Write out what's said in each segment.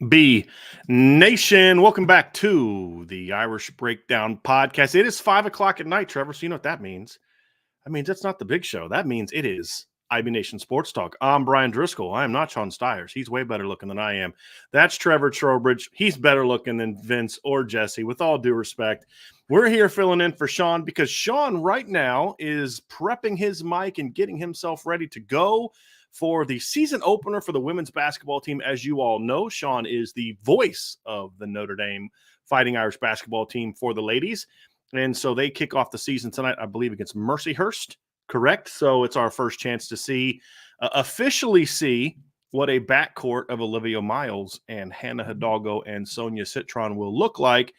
IB Nation, welcome back to the Irish Breakdown Podcast. It is 5 o'clock at night, Trevor, so you know what that means. That means it's not the big show. That means it is IB Nation Sports Talk. I'm Brian Driscoll. I am not Sean Stiers. He's way better looking than I am. That's Trevor Trowbridge. He's better looking than Vince or Jesse, with all due respect. We're here filling in for Sean because Sean right now is prepping his mic and getting himself ready to go for the season opener for the women's basketball team. As you all know, Sean is the voice of the Notre Dame Fighting Irish basketball team for the ladies. And so they kick off the season tonight, I believe, against Mercyhurst, correct? So it's our first chance to officially see what a backcourt of Olivia Miles and Hannah Hidalgo and Sonia Citron will look like,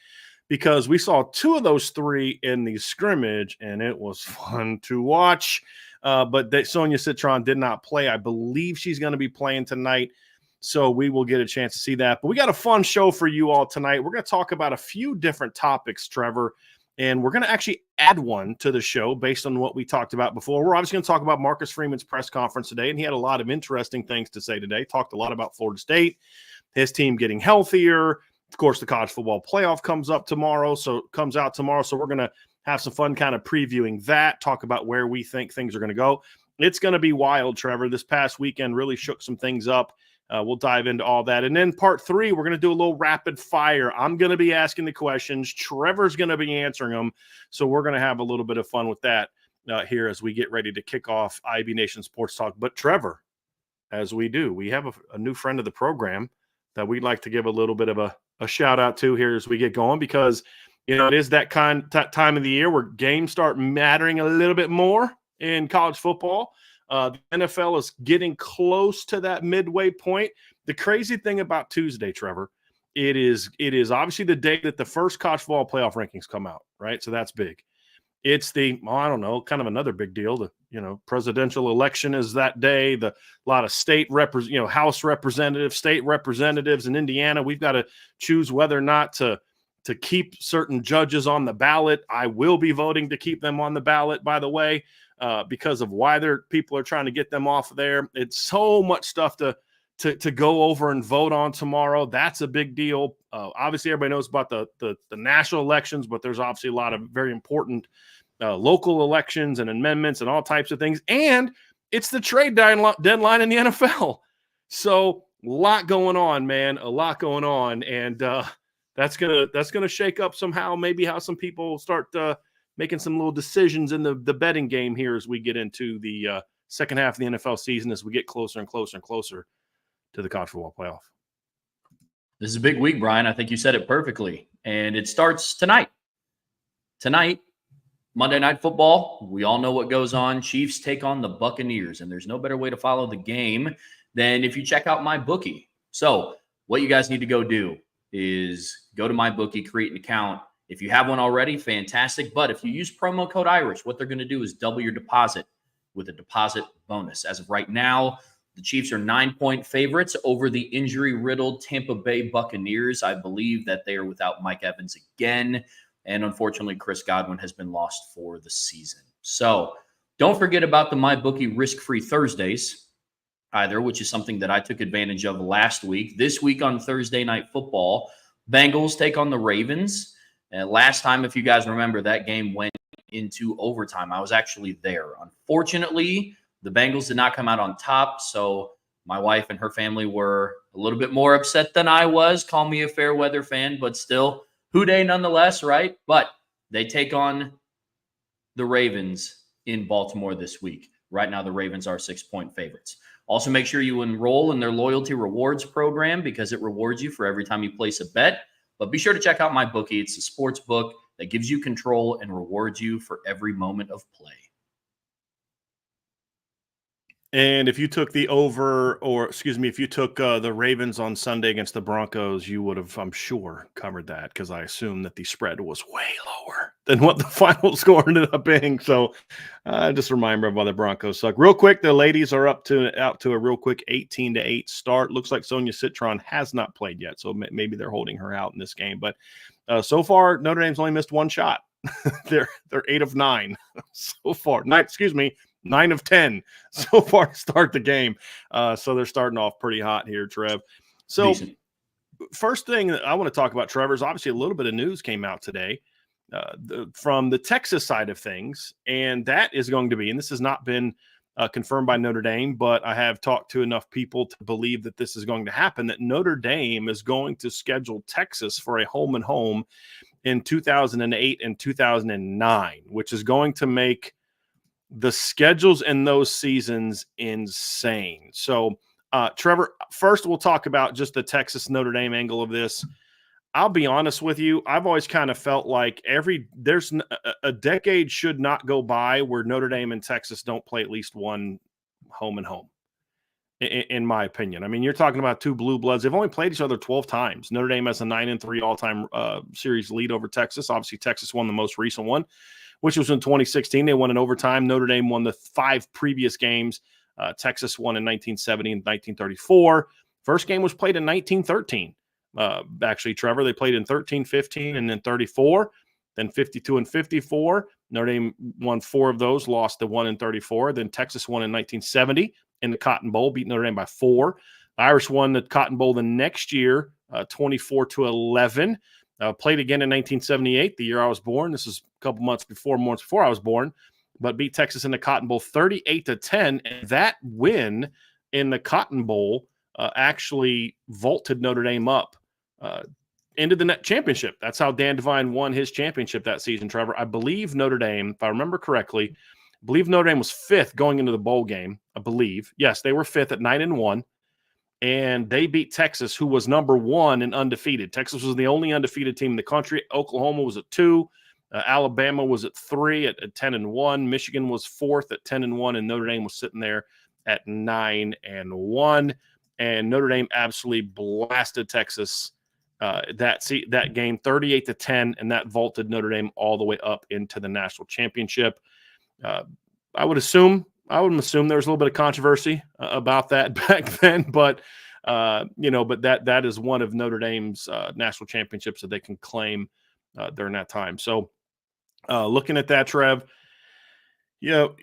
because we saw two of those three in the scrimmage, and it was fun to watch. But Sonia Citron did not play. I believe she's going to be playing tonight, so we will get a chance to see that. But we got a fun show for you all tonight. We're going to talk about a few different topics, Trevor, and we're going to actually add one to the show based on what we talked about before. We're obviously going to talk about Marcus Freeman's press conference today, and he had a lot of interesting things to say today. Talked a lot about Florida State, his team getting healthier. Of course, the college football playoff comes out tomorrow, so we're going to have some fun kind of previewing that, talk about where we think things are going to go. It's going to be wild, Trevor. This past weekend really shook some things up. We'll dive into all that. And then part 3, we're going to do a little rapid fire. I'm going to be asking the questions. Trevor's going to be answering them. So we're going to have a little bit of fun with that here as we get ready to kick off IB Nation Sports Talk. But Trevor, as we do, we have a new friend of the program that we'd like to give a little bit of a shout out to here as we get going, because it is that time of the year where games start mattering a little bit more in college football. The NFL is getting close to that midway point. The crazy thing about Tuesday, Trevor, it is obviously the day that the first college football playoff rankings come out, right? So that's big. It's kind of another big deal. The presidential election is that day. A lot of state House representatives, state representatives in Indiana. We've got to choose whether or not to keep certain judges on the ballot. I will be voting to keep them on the ballot, by the way, because of why people are trying to get them off of there. It's so much stuff to go over and vote on tomorrow. That's a big deal. Obviously, everybody knows about the national elections, but there's obviously a lot of very important local elections and amendments and all types of things. And it's the trade deadline in the NFL. So a lot going on, man, a lot going on. And that's gonna shake up somehow, maybe how some people start making some little decisions in the betting game here as we get into the second half of the NFL season, as we get closer and closer and closer to the college football playoff. This is a big week, Brian. I think you said it perfectly. And it starts tonight. Tonight, Monday Night Football. We all know what goes on. Chiefs take on the Buccaneers, and there's no better way to follow the game than if you check out MyBookie. So what you guys need to go do is go to MyBookie, create an account. If you have one already, fantastic. But if you use promo code IRISH, what they're going to do is double your deposit with a deposit bonus. As of right now, the Chiefs are 9-point favorites over the injury-riddled Tampa Bay Buccaneers. I believe that they are without Mike Evans again. And unfortunately, Chris Godwin has been lost for the season. So don't forget about the MyBookie risk-free Thursdays either, which is something that I took advantage of last week. This week on Thursday Night Football, Bengals take on the Ravens. And last time, if you guys remember, that game went into overtime. I was actually there. Unfortunately, the Bengals did not come out on top, so my wife and her family were a little bit more upset than I was. Call me a fair weather fan, but still, hooday nonetheless, right? But they take on the Ravens in Baltimore this week. Right now, the Ravens are 6-point favorites. Also, make sure you enroll in their loyalty rewards program because it rewards you for every time you place a bet. But be sure to check out MyBookie. It's a sports book that gives you control and rewards you for every moment of play. And if you took the over, or excuse me, if you took the Ravens on Sunday against the Broncos, you would have, I'm sure, covered that because I assume that the spread was way lower than what the final score ended up being. So just a reminder of why the Broncos suck. Real quick, the ladies are out to a real quick 18-8 start. Looks like Sonia Citron has not played yet, so maybe they're holding her out in this game. But so far, Notre Dame's only missed one shot. they're 8 of 9 so far. 9 of 10 so far to start the game. So they're starting off pretty hot here, Trev. So Decent. First thing that I want to talk about, Trevor, is obviously a little bit of news came out today from the Texas side of things. And that is going to be, and this has not been confirmed by Notre Dame, but I have talked to enough people to believe that this is going to happen, that Notre Dame is going to schedule Texas for a home and home in 2008 and 2009, which is going to make the schedules in those seasons insane. So, Trevor, first we'll talk about just the Texas Notre Dame angle of this. I'll be honest with you. I've always kind of felt like there's a decade should not go by where Notre Dame and Texas don't play at least one home and home, in my opinion. I mean, you're talking about two blue bloods. They've only played each other 12 times. Notre Dame has a 9-3 all-time series lead over Texas. Obviously, Texas won the most recent one, which was in 2016. They won in overtime. Notre Dame won the 5 previous games. Texas won in 1970 and 1934. First game was played in 1913. Actually, Trevor, they played in 13-15 and then 34, then 52 and 54. Notre Dame won 4 of those, lost the 1 in 34. Then Texas won in 1970 in the Cotton Bowl, beat Notre Dame by 4. The Irish won the Cotton Bowl the next year, 24-11. Played again in 1978, the year I was born. This is a couple months before I was born, but beat Texas in the Cotton Bowl 38-10. And that win in the Cotton Bowl actually vaulted Notre Dame up into the net championship. That's how Dan Devine won his championship that season, Trevor. I believe Notre Dame, if I remember correctly, Notre Dame was 5th going into the bowl game, I believe. Yes, they were 5th at 9-1. And they beat Texas, who was number 1 and undefeated. Texas was the only undefeated team in the country. Oklahoma was at 2. Alabama was at 3 at 10-1. Michigan was 4th at 10-1, and Notre Dame was sitting there at 9-1. And Notre Dame absolutely blasted Texas that game 38-10, and that vaulted Notre Dame all the way up into the national championship. I would assume there was a little bit of controversy about that back then, but but that is one of Notre Dame's national championships that they can claim during that time. So, looking at that, Trev, that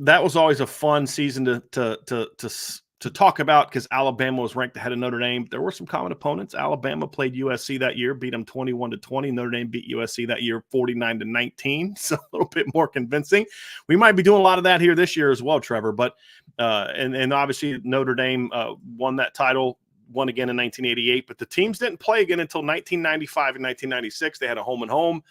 was always a fun season to talk about because Alabama was ranked ahead of Notre Dame. There were some common opponents. Alabama played USC that year, beat them 21-20. Notre Dame beat USC that year 49-19. So a little bit more convincing. We might be doing a lot of that here this year as well, Trevor. But and obviously Notre Dame won that title, won again in 1988. But the teams didn't play again until 1995 and 1996. They had a home and home.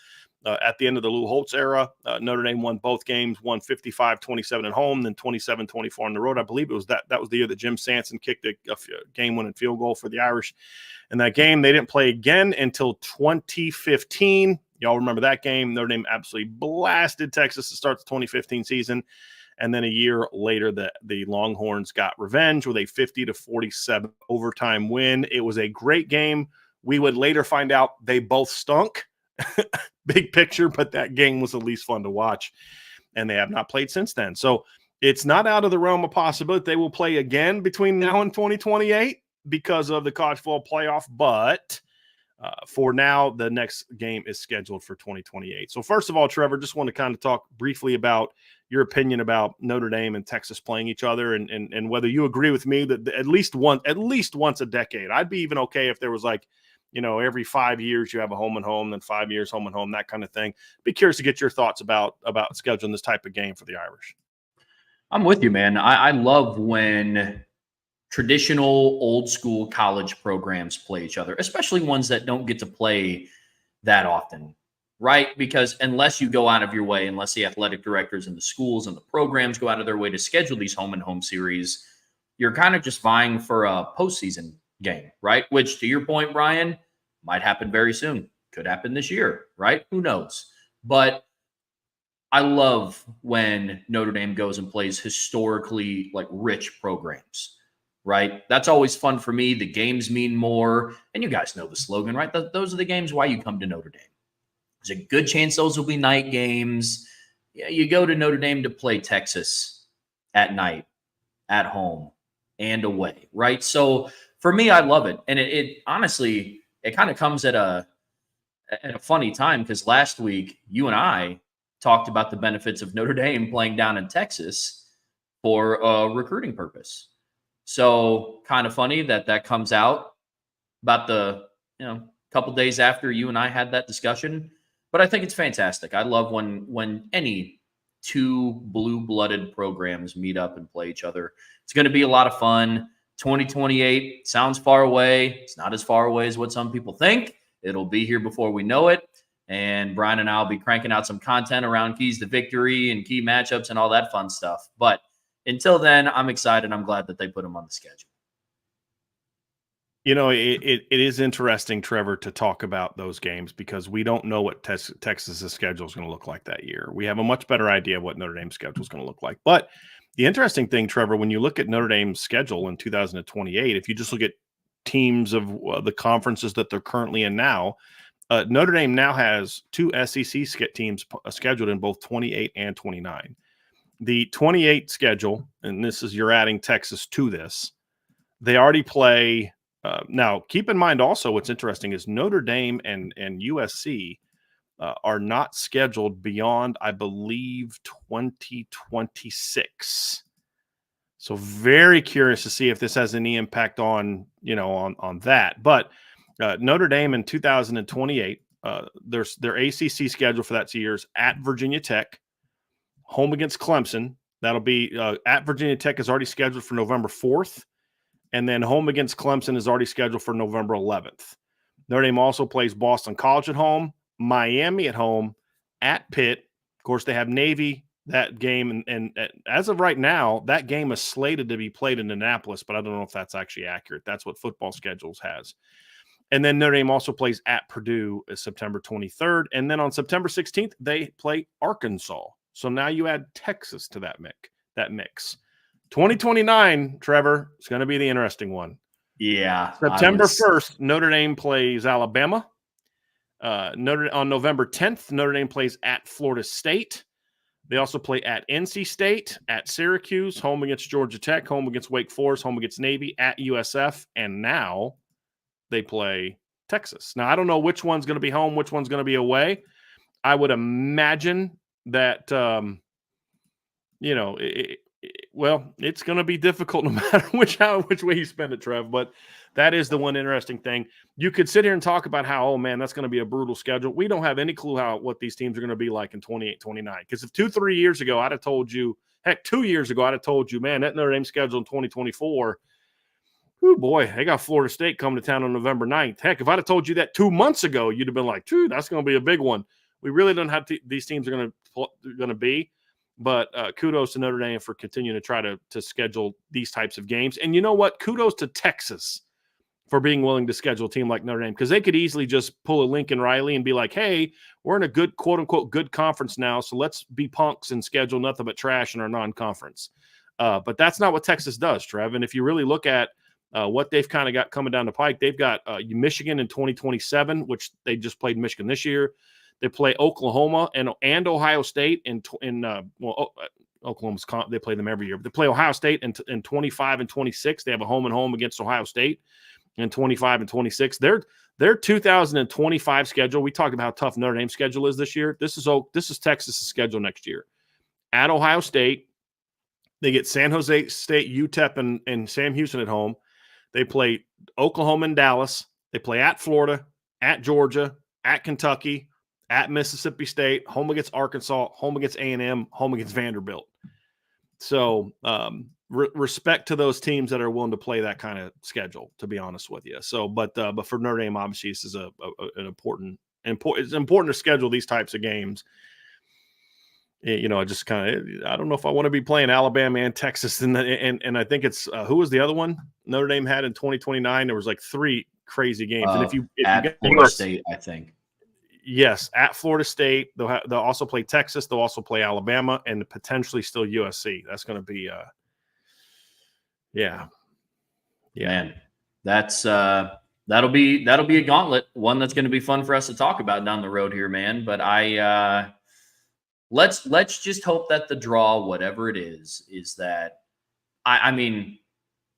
At the end of the Lou Holtz era, Notre Dame won both games, won 55-27 at home, then 27-24 on the road. I believe it was that was the year that Jim Sanson kicked a game-winning field goal for the Irish. In that game, they didn't play again until 2015. Y'all remember that game? Notre Dame absolutely blasted Texas to start the 2015 season. And then a year later, the Longhorns got revenge with a 50-47 overtime win. It was a great game. We would later find out they both stunk. Big picture, but that game was at least fun to watch, and they have not played since then. So it's not out of the realm of possibility they will play again between now and 2028 because of the college football playoff. But for now, the next game is scheduled for 2028. So first of all, Trevor, just want to kind of talk briefly about your opinion about Notre Dame and Texas playing each other, and whether you agree with me that at least once a decade. I'd be even okay if there was like, every 5 years you have a home and home, then 5 years home and home, that kind of thing. Be curious to get your thoughts about scheduling this type of game for the Irish. I'm with you, man. I love when traditional old school college programs play each other, especially ones that don't get to play that often, right? Because unless you go out of your way, unless the athletic directors and the schools and the programs go out of their way to schedule these home and home series, you're kind of just vying for a postseason game, right? Which, to your point, Bryan, might happen very soon. Could happen this year, right? Who knows? But I love when Notre Dame goes and plays historically like rich programs, right? That's always fun for me. The games mean more. And you guys know the slogan, right? Those are the games why you come to Notre Dame. There's a good chance those will be night games. Yeah, you go to Notre Dame to play Texas at night, at home, and away, right? So for me, I love it. And it honestly, it kind of comes at a funny time because last week you and I talked about the benefits of Notre Dame playing down in Texas for a recruiting purpose. So kind of funny that comes out about the, couple days after you and I had that discussion. But I think it's fantastic. I love when any two blue-blooded programs meet up and play each other. It's going to be a lot of fun. 2028 sounds far away. It's not as far away as what some people think. It'll be here before we know it. And Bryan and I will be cranking out some content around keys to victory and key matchups and all that fun stuff. But until then, I'm excited. I'm glad that they put them on the schedule. It is interesting, Trevor, to talk about those games because we don't know what Texas's schedule is going to look like that year. We have a much better idea of what Notre Dame's schedule is going to look like. But the interesting thing, Trevor, when you look at Notre Dame's schedule in 2028, if you just look at teams of the conferences that they're currently in now, Notre Dame now has two SEC teams scheduled in both 28 and 29. The 28 schedule, and this is you're adding Texas to this, they already play. Now, keep in mind also what's interesting is Notre Dame and USC are not scheduled beyond, I believe, 2026. So very curious to see if this has any impact on that. But Notre Dame in 2028, their ACC schedule for that year is at Virginia Tech, home against Clemson. That'll be at Virginia Tech is already scheduled for November 4th, and then home against Clemson is already scheduled for November 11th. Notre Dame also plays Boston College at home, Miami at home, at Pitt. Of course, they have Navy that game, and as of right now, that game is slated to be played in Annapolis, but I don't know if that's actually accurate. That's what Football Schedules has. And then Notre Dame also plays at Purdue September 23rd. And then on September 16th, they play Arkansas. So now you add Texas to that mix. 2029, Trevor, is going to be the interesting one. Yeah. September 1st, Notre Dame plays Alabama. On November 10th, Notre Dame plays at Florida State. They also play at NC State, at Syracuse, home against Georgia Tech, home against Wake Forest, home against Navy, at USF, and now they play Texas. Now, I don't know which one's going to be home, which one's going to be away. I would imagine that, it's going to be difficult no matter which way you spend it, Trev. But that is the one interesting thing. You could sit here and talk about how, oh, man, that's going to be a brutal schedule. We don't have any clue what these teams are going to be like in 28, 29. Because if 2-3 years ago I'd have told you, 2 years ago I'd have told you, man, that Notre Dame schedule in 2024, oh, boy, they got Florida State coming to town on November 9th. Heck, if I'd have told you that 2 months ago, you'd have been like, dude, that's going to be a big one. We really don't have these teams are going to be. But kudos to Notre Dame for continuing to try to schedule these types of games. And you know what? Kudos to Texas for being willing to schedule a team like Notre Dame, because they could easily just pull a Lincoln Riley and be like, hey, we're in a good, quote-unquote, good conference now, so let's be punks and schedule nothing but trash in our non-conference. But that's not what Texas does, Trev. And if you really look at what they've kind of got coming down the pike, they've got Michigan in 2027, which they just played Michigan this year. They play Oklahoma and Ohio State Oklahoma's they play them every year. But they play Ohio State in 25 and 26. They have a home and home against Ohio State in 25 and 26. Their 2025 schedule. We talked about how tough Notre Dame's schedule is this year. This is Texas's schedule next year. At Ohio State, they get San Jose State, UTEP, and Sam Houston at home. They play Oklahoma and Dallas. They play at Florida, at Georgia, at Kentucky, at Mississippi State, home against Arkansas, home against A&M, home against Vanderbilt. So respect to those teams that are willing to play that kind of schedule, to be honest with you. So, but for Notre Dame, obviously, this is an important. It's important to schedule these types of games. Just kind of, I don't know if I want to be playing Alabama and Texas, and I think it's who was the other one Notre Dame had in 2029? There was like 3 crazy games, and if you Florida State, I think. Yes, at Florida State. They'll also play Texas. They'll also play Alabama and potentially still USC. That's going to be yeah. Man, that's that'll be a gauntlet, one that's going to be fun for us to talk about down the road here, man. But let's just hope that the draw, whatever it is that I mean,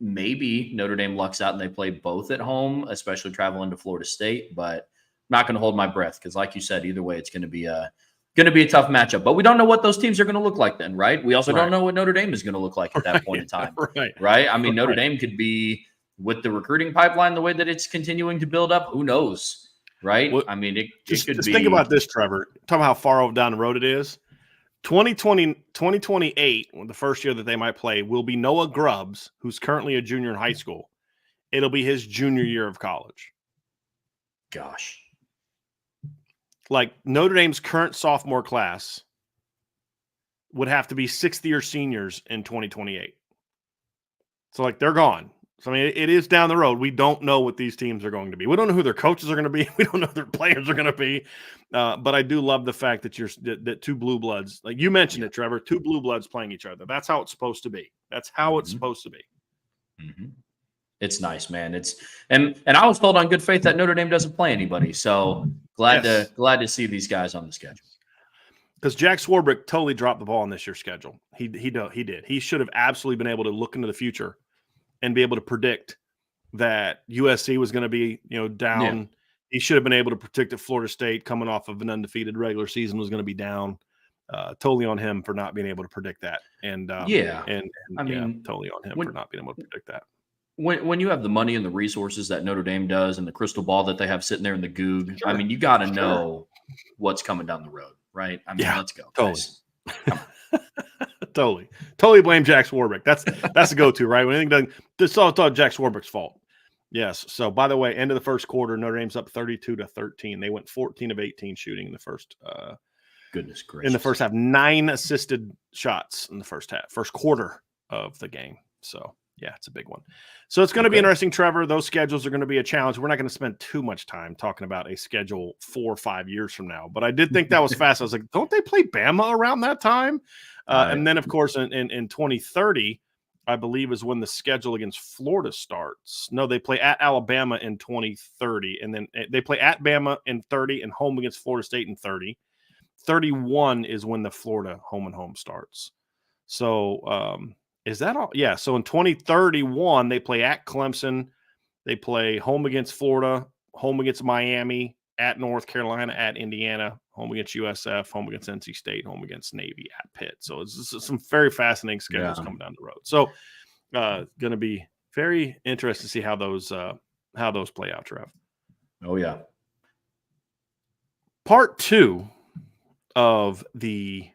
maybe Notre Dame lucks out and they play both at home, especially traveling to Florida State. But I'm not going to hold my breath because, like you said, either way, it's going to be a tough matchup. But we don't know what those teams are going to look like then, right? We also don't know what Notre Dame is going to look like at that point in time, right? I mean, Notre Dame could be, with the recruiting pipeline the way that it's continuing to build up, who knows, right? Well, I mean, it could be. Think about this, Trevor. Talk about how far down the road it is. 2028, the first year that they might play, will be Noah Grubbs, who's currently a junior in high school. It'll be his junior year of college. Gosh. Like Notre Dame's current sophomore class would have to be sixth-year seniors in 2028. So, like, they're gone. So, I mean, it is down the road. We don't know what these teams are going to be. We don't know who their coaches are going to be. We don't know who their players are going to be. But I do love the fact that that two blue bloods, like you mentioned it, Trevor, two blue bloods playing each other. That's how it's supposed to be. That's how it's supposed to be. Mm-hmm. It's nice, man. And I was told on good faith that Notre Dame doesn't play anybody. So glad to see these guys on the schedule. Because Jack Swarbrick totally dropped the ball on this year's schedule. He did. He should have absolutely been able to look into the future and be able to predict that USC was going to be, down. Yeah. He should have been able to predict that Florida State, coming off of an undefeated regular season, was going to be down. Totally on him for not being able to predict that. And I mean, totally on him for not being able to predict that. When you have the money and the resources that Notre Dame does and the crystal ball that they have sitting there in the goog, I mean, you got to know what's coming down the road, right? I mean, let's go. Totally. Come on. Totally blame Jack Swarbrick. That's a go-to, right? When anything doesn't, it's all Jack Swarbrick's fault. Yes. So, by the way, end of the first quarter, Notre Dame's up 32-13. They went 14 of 18 shooting in the first. Goodness gracious! In the first half, 9 assisted shots in the first quarter of the game. So, yeah, it's a big one. So it's going to be interesting, Trevor. Those schedules are going to be a challenge. We're not going to spend too much time talking about a schedule 4 or 5 years from now. But I did think that was fast. I was like, don't they play Bama around that time? And then, of course, in 2030, I believe, is when the schedule against Florida starts. No, they play at Alabama in 2030. And then they play at Bama in 30 and home against Florida State in 30. 31 is when the Florida home and home starts. So, is that all? Yeah. So in 2031, they play at Clemson. They play home against Florida, home against Miami, at North Carolina, at Indiana, home against USF, home against NC State, home against Navy, at Pitt. So it's some very fascinating schedules coming down the road. So going to be very interesting to see how those play out, Trev. Oh, yeah. Part 2 of the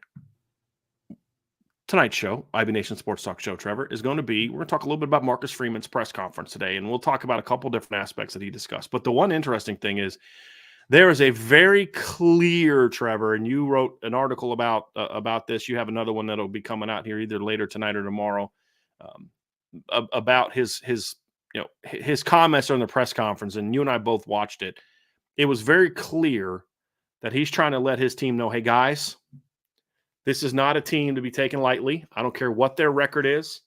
tonight's show, IB Nation Sports Talk Show, Trevor, is going to be, we're going to talk a little bit about Marcus Freeman's press conference today, and we'll talk about a couple different aspects that he discussed. But the one interesting thing is there is a very clear, Trevor, and you wrote an article about this. You have another one that'll be coming out here either later tonight or tomorrow about his comments during the press conference, and you and I both watched it. It was very clear that he's trying to let his team know, hey, guys, this is not a team to be taken lightly. I don't care what their record is.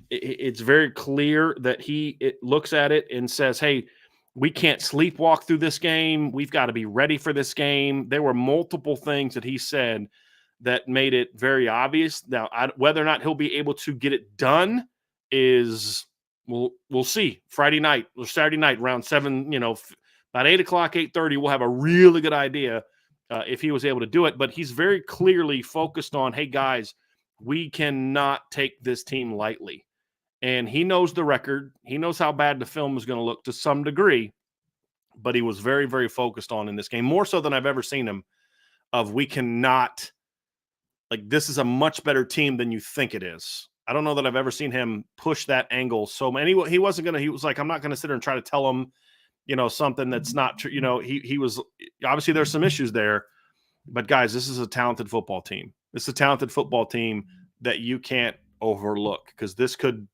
It's very clear that he looks at it and says, hey, we can't sleepwalk through this game. We've got to be ready for this game. There were multiple things that he said that made it very obvious. Now, whether or not he'll be able to get it done is we'll see. Friday night or Saturday night around 7, about 8 o'clock, 8:30, we'll have a really good idea if he was able to do it. But he's very clearly focused on, hey, guys, we cannot take this team lightly. And he knows the record. He knows how bad the film is going to look to some degree. But he was very, very focused on in this game, more so than I've ever seen him, of we cannot, like, this is a much better team than you think it is. I don't know that I've ever seen him push that angle so many. He wasn't going to, he was like, I'm not going to sit there and try to tell him, something that's not true. He was, obviously there's some issues there, but guys, this is a talented football team. This is a talented football team that you can't overlook, because this could,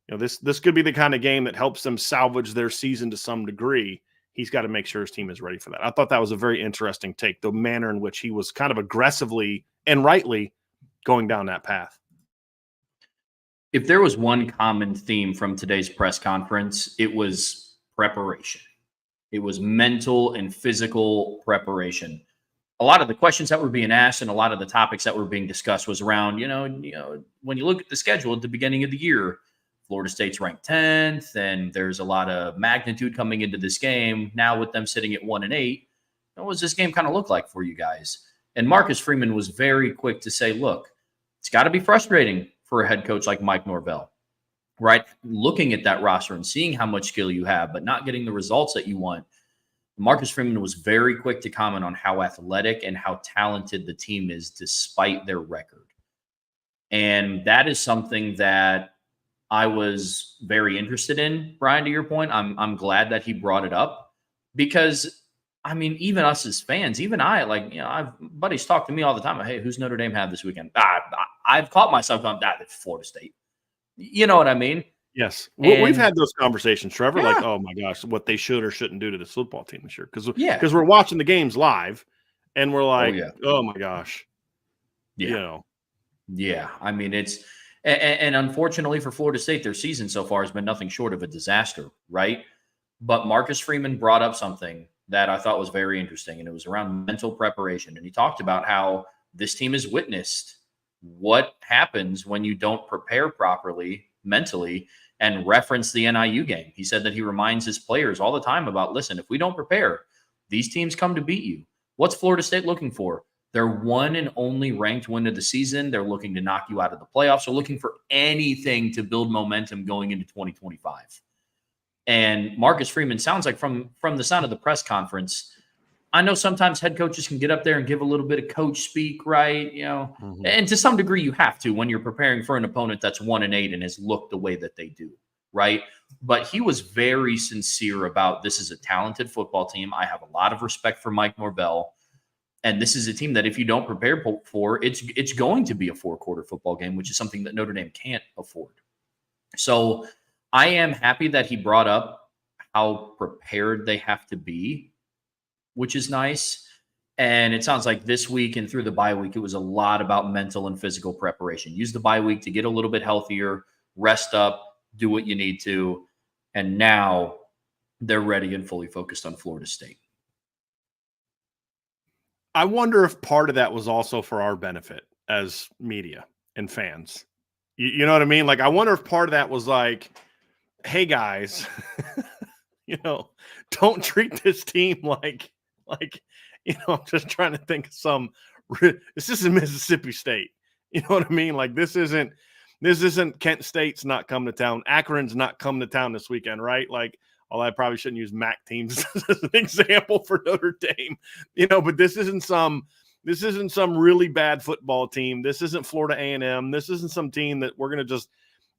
this could be the kind of game that helps them salvage their season to some degree. he's got to make sure his team is ready for that. I thought that was a very interesting take, the manner in which he was kind of aggressively and rightly going down that path. If there was one common theme from today's press conference, it was preparation. It was mental and physical preparation. A lot of the questions that were being asked and a lot of the topics that were being discussed was around, when you look at the schedule at the beginning of the year, Florida State's ranked 10th, and there's a lot of magnitude coming into this game. Now with them sitting at 1-8, what does this game kind of look like for you guys? And Marcus Freeman was very quick to say, look, it's got to be frustrating for a head coach like Mike Norvell, right? Looking at that roster and seeing how much skill you have, but not getting the results that you want. Marcus Freeman was very quick to comment on how athletic and how talented the team is despite their record. And that is something that I was very interested in, Brian, to your point. I'm glad that he brought it up because, I mean, even us as fans, even I, buddies talk to me all the time. Hey, who's Notre Dame have this weekend? I've caught myself going, it's Florida State. You know what I mean? Yes. We've had those conversations, Trevor, Yeah. like, oh my gosh, what they should or shouldn't do to this football team this year. Because we're watching the games live and we're like, oh my gosh. Yeah. Yeah. I mean, and unfortunately for Florida State, their season so far has been nothing short of a disaster, right? But Marcus Freeman brought up something that I thought was very interesting, and it was around mental preparation. And he talked about how this team has witnessed what happens when you don't prepare properly mentally, and reference the NIU game. He said that he reminds his players all the time about, listen, if we don't prepare, these teams come to beat you. What's Florida State looking for? Their one and only ranked win of the season. They're looking to knock you out of the playoffs. They're looking for anything to build momentum going into 2025. And Marcus Freeman sounds like from the sound of the press conference, I know sometimes head coaches can get up there and give a little bit of coach speak, right? And to some degree you have to when you're preparing for an opponent that's 1-8 and has looked the way that they do, right? But he was very sincere about, this is a talented football team. I have a lot of respect for Mike Norvell. And this is a team that if you don't prepare for, it's going to be a 4-quarter football game, which is something that Notre Dame can't afford. So I am happy that he brought up how prepared they have to be, which is nice. And it sounds like this week and through the bye week, it was a lot about mental and physical preparation. Use the bye week to get a little bit healthier, rest up, do what you need to. And now they're ready and fully focused on Florida State. I wonder if part of that was also for our benefit as media and fans. You know what I mean? Like, I wonder if part of that was like, hey guys, don't treat this team like, I'm just trying to think of this isn't Mississippi State. You know what I mean? Like, this isn't Kent State's not coming to town. Akron's not coming to town this weekend, right? Like, although I probably shouldn't use MAC teams as an example for Notre Dame, but this isn't some really bad football team. This isn't Florida A&M. This isn't some team that we're going to just,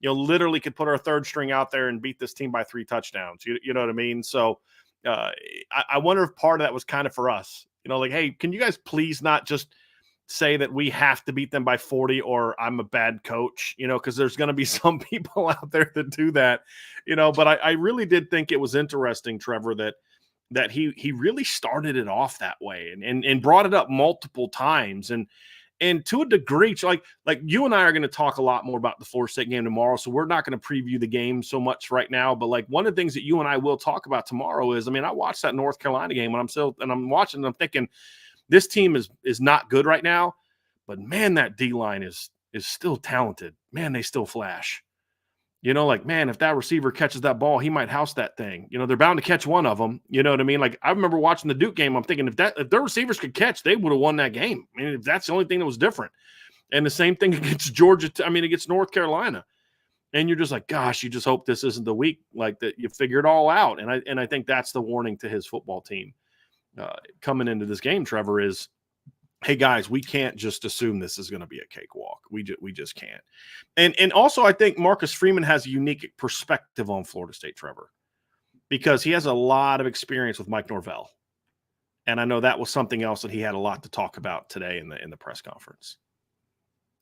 literally could put our third string out there and beat this team by 3 touchdowns. You know what I mean? So I wonder if part of that was kind of for us, like, hey, can you guys please not just say that we have to beat them by 40 or I'm a bad coach, because there's going to be some people out there that do that, but I really did think it was interesting, Trevor, that he really started it off that way and brought it up multiple times. And to a degree, like you and I are going to talk a lot more about the Florida State game tomorrow. So we're not going to preview the game so much right now. But like one of the things that you and I will talk about tomorrow is, I watched that North Carolina game and I'm watching and I'm thinking this team is not good right now, but man, that D-line is still talented. Man, they still flash. Man, if that receiver catches that ball, he might house that thing. They're bound to catch one of them. You know what I mean? Like, I remember watching the Duke game. I'm thinking if their receivers could catch, they would have won that game. If that's the only thing that was different. And the same thing against against North Carolina. And you're just like, gosh, you just hope this isn't the week like that you figure it all out. And I think that's the warning to his football team coming into this game, Trevor, is, hey guys, we can't just assume this is going to be a cakewalk. We just can't. And also I think Marcus Freeman has a unique perspective on Florida State, Trevor, because he has a lot of experience with Mike Norvell. And I know that was something else that he had a lot to talk about today in the press conference.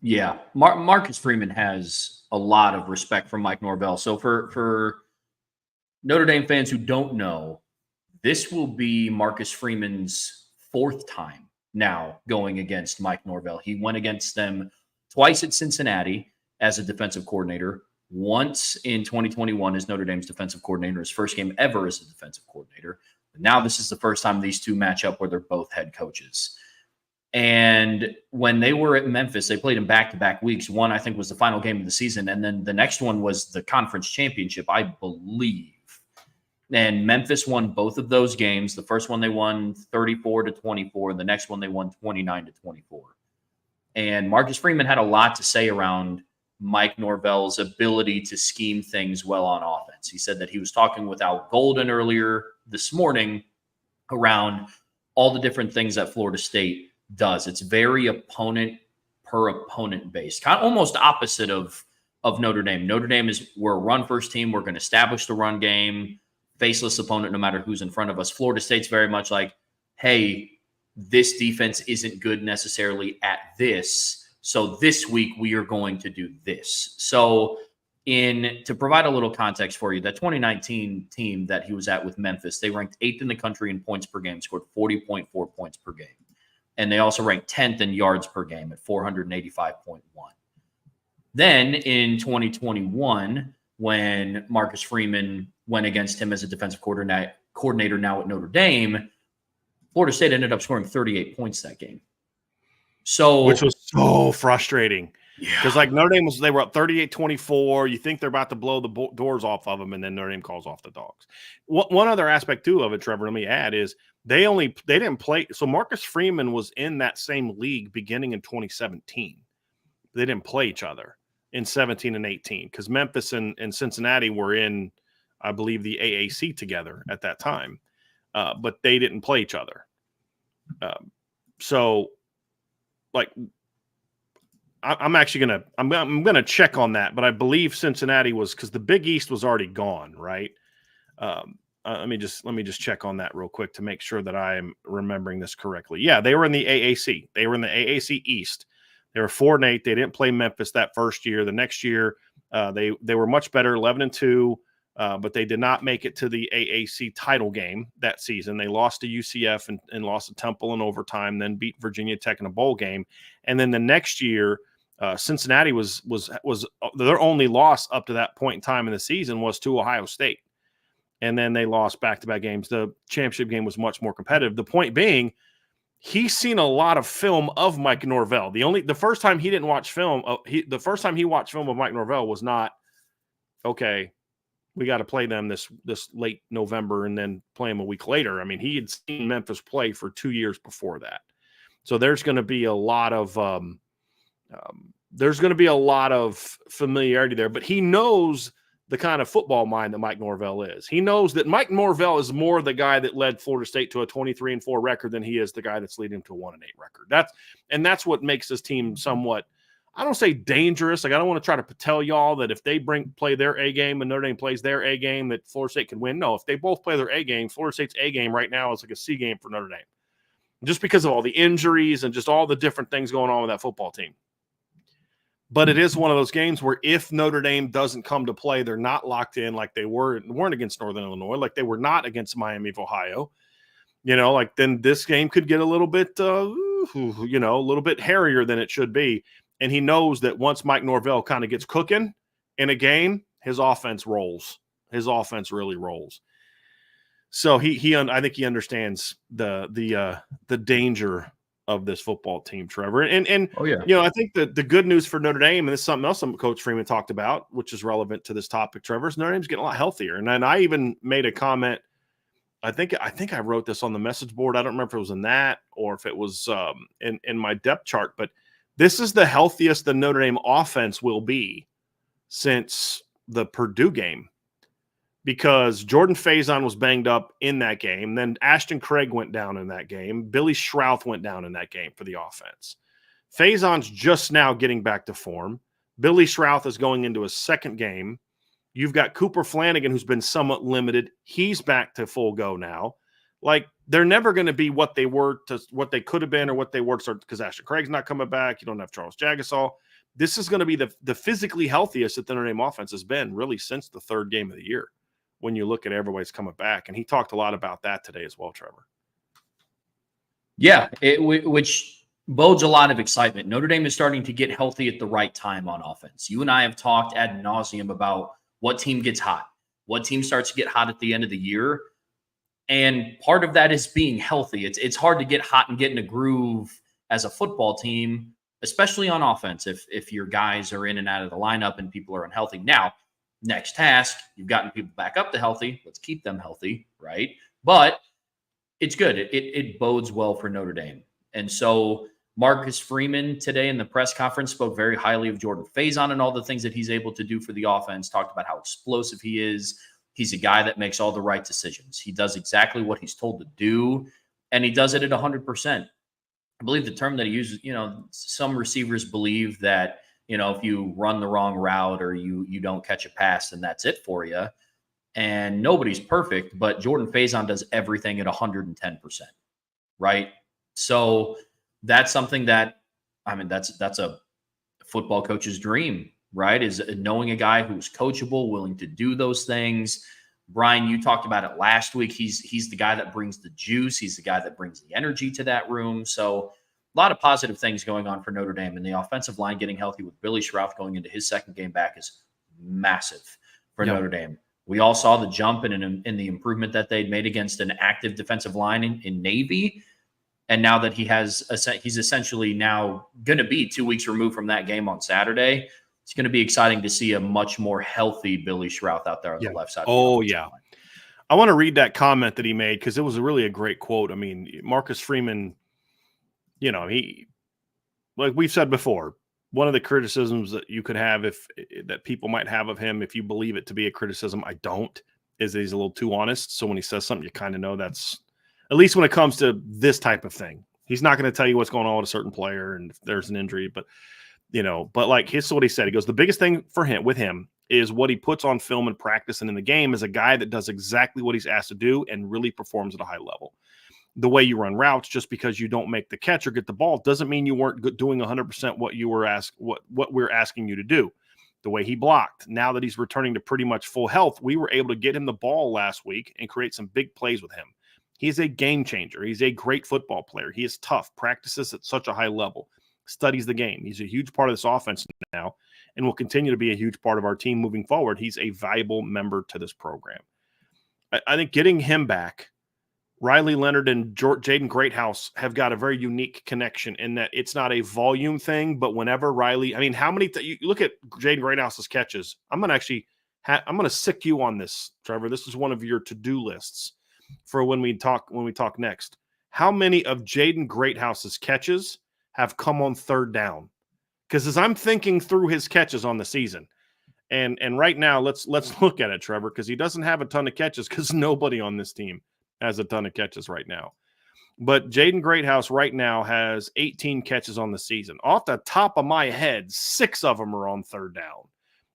Yeah. Marcus Freeman has a lot of respect for Mike Norvell. So for Notre Dame fans who don't know, This will be Marcus Freeman's 4th time now going against Mike Norvell. He went against them twice at Cincinnati as a defensive coordinator, once in 2021 as Notre Dame's defensive coordinator, his first game ever as a defensive coordinator. Now this is the first time these two match up where they're both head coaches. And when they were at Memphis, they played in back-to-back weeks. One, I think, was the final game of the season. And then the next one was the conference championship, I believe. And Memphis won both of those games. The first one they won 34-24. The next one they won 29-24. And Marcus Freeman had a lot to say around Mike Norvell's ability to scheme things well on offense. He said that he was talking with Al Golden earlier this morning around all the different things that Florida State does. It's very opponent per opponent based, kind of almost opposite of Notre Dame. Notre Dame we're a run first team. We're going to establish the run game, faceless opponent, no matter who's in front of us. Florida State's very much like, hey, this defense isn't good necessarily at this. So this week we are going to do this. So to provide a little context for you, that 2019 team that he was at with Memphis, they ranked 8th in the country in points per game, scored 40.4 points per game. And they also ranked 10th in yards per game at 485.1. Then in 2021, when Marcus Freeman went against him as a defensive coordinator now at Notre Dame, Florida State ended up scoring 38 points that game. Which was so frustrating. Because Yeah. like Notre Dame they were up 38-24. You think they're about to blow the doors off of them, and then Notre Dame calls off the dogs. One other aspect too of it, Trevor, let me add, is they didn't play. So Marcus Freeman was in that same league beginning in 2017. They didn't play each other in 17 and 18 because Memphis and Cincinnati were in, I believe, the AAC together at that time, but they didn't play each other. So, like. I'm actually gonna check on that, but I believe Cincinnati was, because the Big East was already gone, right? Let me just check on that real quick to make sure that I am remembering this correctly. Yeah, they were in the AAC. They were in the AAC East. They were 4-8. They didn't play Memphis that first year. The next year, they were much better, 11-2, but they did not make it to the AAC title game that season. They lost to UCF and lost to Temple in overtime, then beat Virginia Tech in a bowl game, and then the next year. Cincinnati was their only loss up to that point in time in the season was to Ohio State. And then they lost back-to-back games. The championship game was much more competitive. The point being, he's seen a lot of film of Mike Norvell. The first time he didn't watch film, the first time he watched film of Mike Norvell was not, okay, we got to play them this late November and then play them a week later. I mean, he had seen Memphis play for 2 years before that. So there's going to be a lot of familiarity there, but he knows the kind of football mind that Mike Norvell is. He knows that Mike Norvell is more the guy that led Florida State to a 23-4 record than he is the guy that's leading him to a 1-8 record. That's what makes this team somewhat, I don't say dangerous. Like, I don't want to try to tell y'all that if they play their A game and Notre Dame plays their A game, that Florida State can win. No, if they both play their A game, Florida State's A game right now is like a C game for Notre Dame, just because of all the injuries and just all the different things going on with that football team. But it is one of those games where if Notre Dame doesn't come to play, they're not locked in like they weren't against Northern Illinois, like they were not against Miami of Ohio. Like then this game could get a little bit, a little bit hairier than it should be. And he knows that once Mike Norvell kind of gets cooking in a game, his offense rolls. His offense really rolls. So I think he understands the danger of this football team, Trevor. And Oh, yeah. I think the good news for Notre Dame, and this is something else Coach Freeman talked about, which is relevant to this topic, Trevor, is Notre Dame's getting a lot healthier. And then I even made a comment. I think I wrote this on the message board. I don't remember if it was in that or if it was in my depth chart, but this is the healthiest the Notre Dame offense will be since the Purdue game, because Jordan Faison was banged up in that game. Then Ashton Craig went down in that game. Billy Schrouth went down in that game for the offense. Faison's just now getting back to form. Billy Schrouth is going into his second game. You've got Cooper Flanagan, who's been somewhat limited. He's back to full go now. Like, they're never going to be what they were to what they could have been or what they were because Ashton Craig's not coming back. You don't have Charles Jagasol. This is going to be the physically healthiest that the Notre Dame offense has been really since the third game of the year. when you look at everybody's coming back. And he talked a lot about that today as well, Trevor. Yeah, which bodes a lot of excitement. Notre Dame is starting to get healthy at the right time on offense. You and I have talked ad nauseum about what team gets hot, what team starts to get hot at the end of the year. And part of that is being healthy. It's hard to get hot and get in a groove as a football team, especially on offense, if your guys are in and out of the lineup and people are unhealthy. Now, next task, you've gotten people back up to healthy. Let's keep them healthy, right? But it's good. It bodes well for Notre Dame. And so Marcus Freeman today in the press conference spoke very highly of Jordan Faison and all the things that he's able to do for the offense, talked about how explosive he is. He's a guy that makes all the right decisions. He does exactly what he's told to do, and he does it at 100%. I believe the term that he uses, some receivers believe that, if you run the wrong route or you don't catch a pass, then that's it for you. And nobody's perfect, but Jordan Faison does everything at 110%, right? So that's something that, that's a football coach's dream, right? Is knowing a guy who's coachable, willing to do those things. Bryan, you talked about it last week. He's the guy that brings the juice. He's the guy that brings the energy to that room. So a lot of positive things going on for Notre Dame, and the offensive line getting healthy with Billy Schrauth going into his second game back is massive for Notre Dame. We all saw the jump in the improvement that they'd made against an active defensive line in Navy. And now that he's essentially now going to be 2 weeks removed from that game on Saturday, it's going to be exciting to see a much more healthy Billy Schrauth out there on the left side. Oh, yeah. Line. I want to read that comment that he made because it was really a great quote. I mean, Marcus Freeman, he, like we've said before, one of the criticisms that you could have that people might have of him, if you believe it to be a criticism, I don't, is that he's a little too honest. So when he says something, you kind of know that's, at least when it comes to this type of thing, he's not going to tell you what's going on with a certain player and if there's an injury, but like here's what he said. He goes, the biggest thing with him is what he puts on film and practice and in the game is a guy that does exactly what he's asked to do and really performs at a high level. The way you run routes, just because you don't make the catch or get the ball, doesn't mean you weren't doing 100% what you were what we're asking you to do. The way he blocked, now that he's returning to pretty much full health, we were able to get him the ball last week and create some big plays with him. He's a game changer. He's a great football player. He is tough, practices at such a high level, studies the game. He's a huge part of this offense now and will continue to be a huge part of our team moving forward. He's a valuable member to this program. I think getting him back, Riley Leonard and Jaden Greathouse have got a very unique connection in that it's not a volume thing, but whenever Riley, how many, you look at Jaden Greathouse's catches. I'm going to sick you on this, Trevor. This is one of your to-do lists for when we talk next. How many of Jaden Greathouse's catches have come on third down? Because as I'm thinking through his catches on the season, and right now, let's look at it, Trevor, because he doesn't have a ton of catches because nobody on this team has a ton of catches right now. But Jaden Greathouse right now has 18 catches on the season. Off the top of my head, 6 of them are on third down.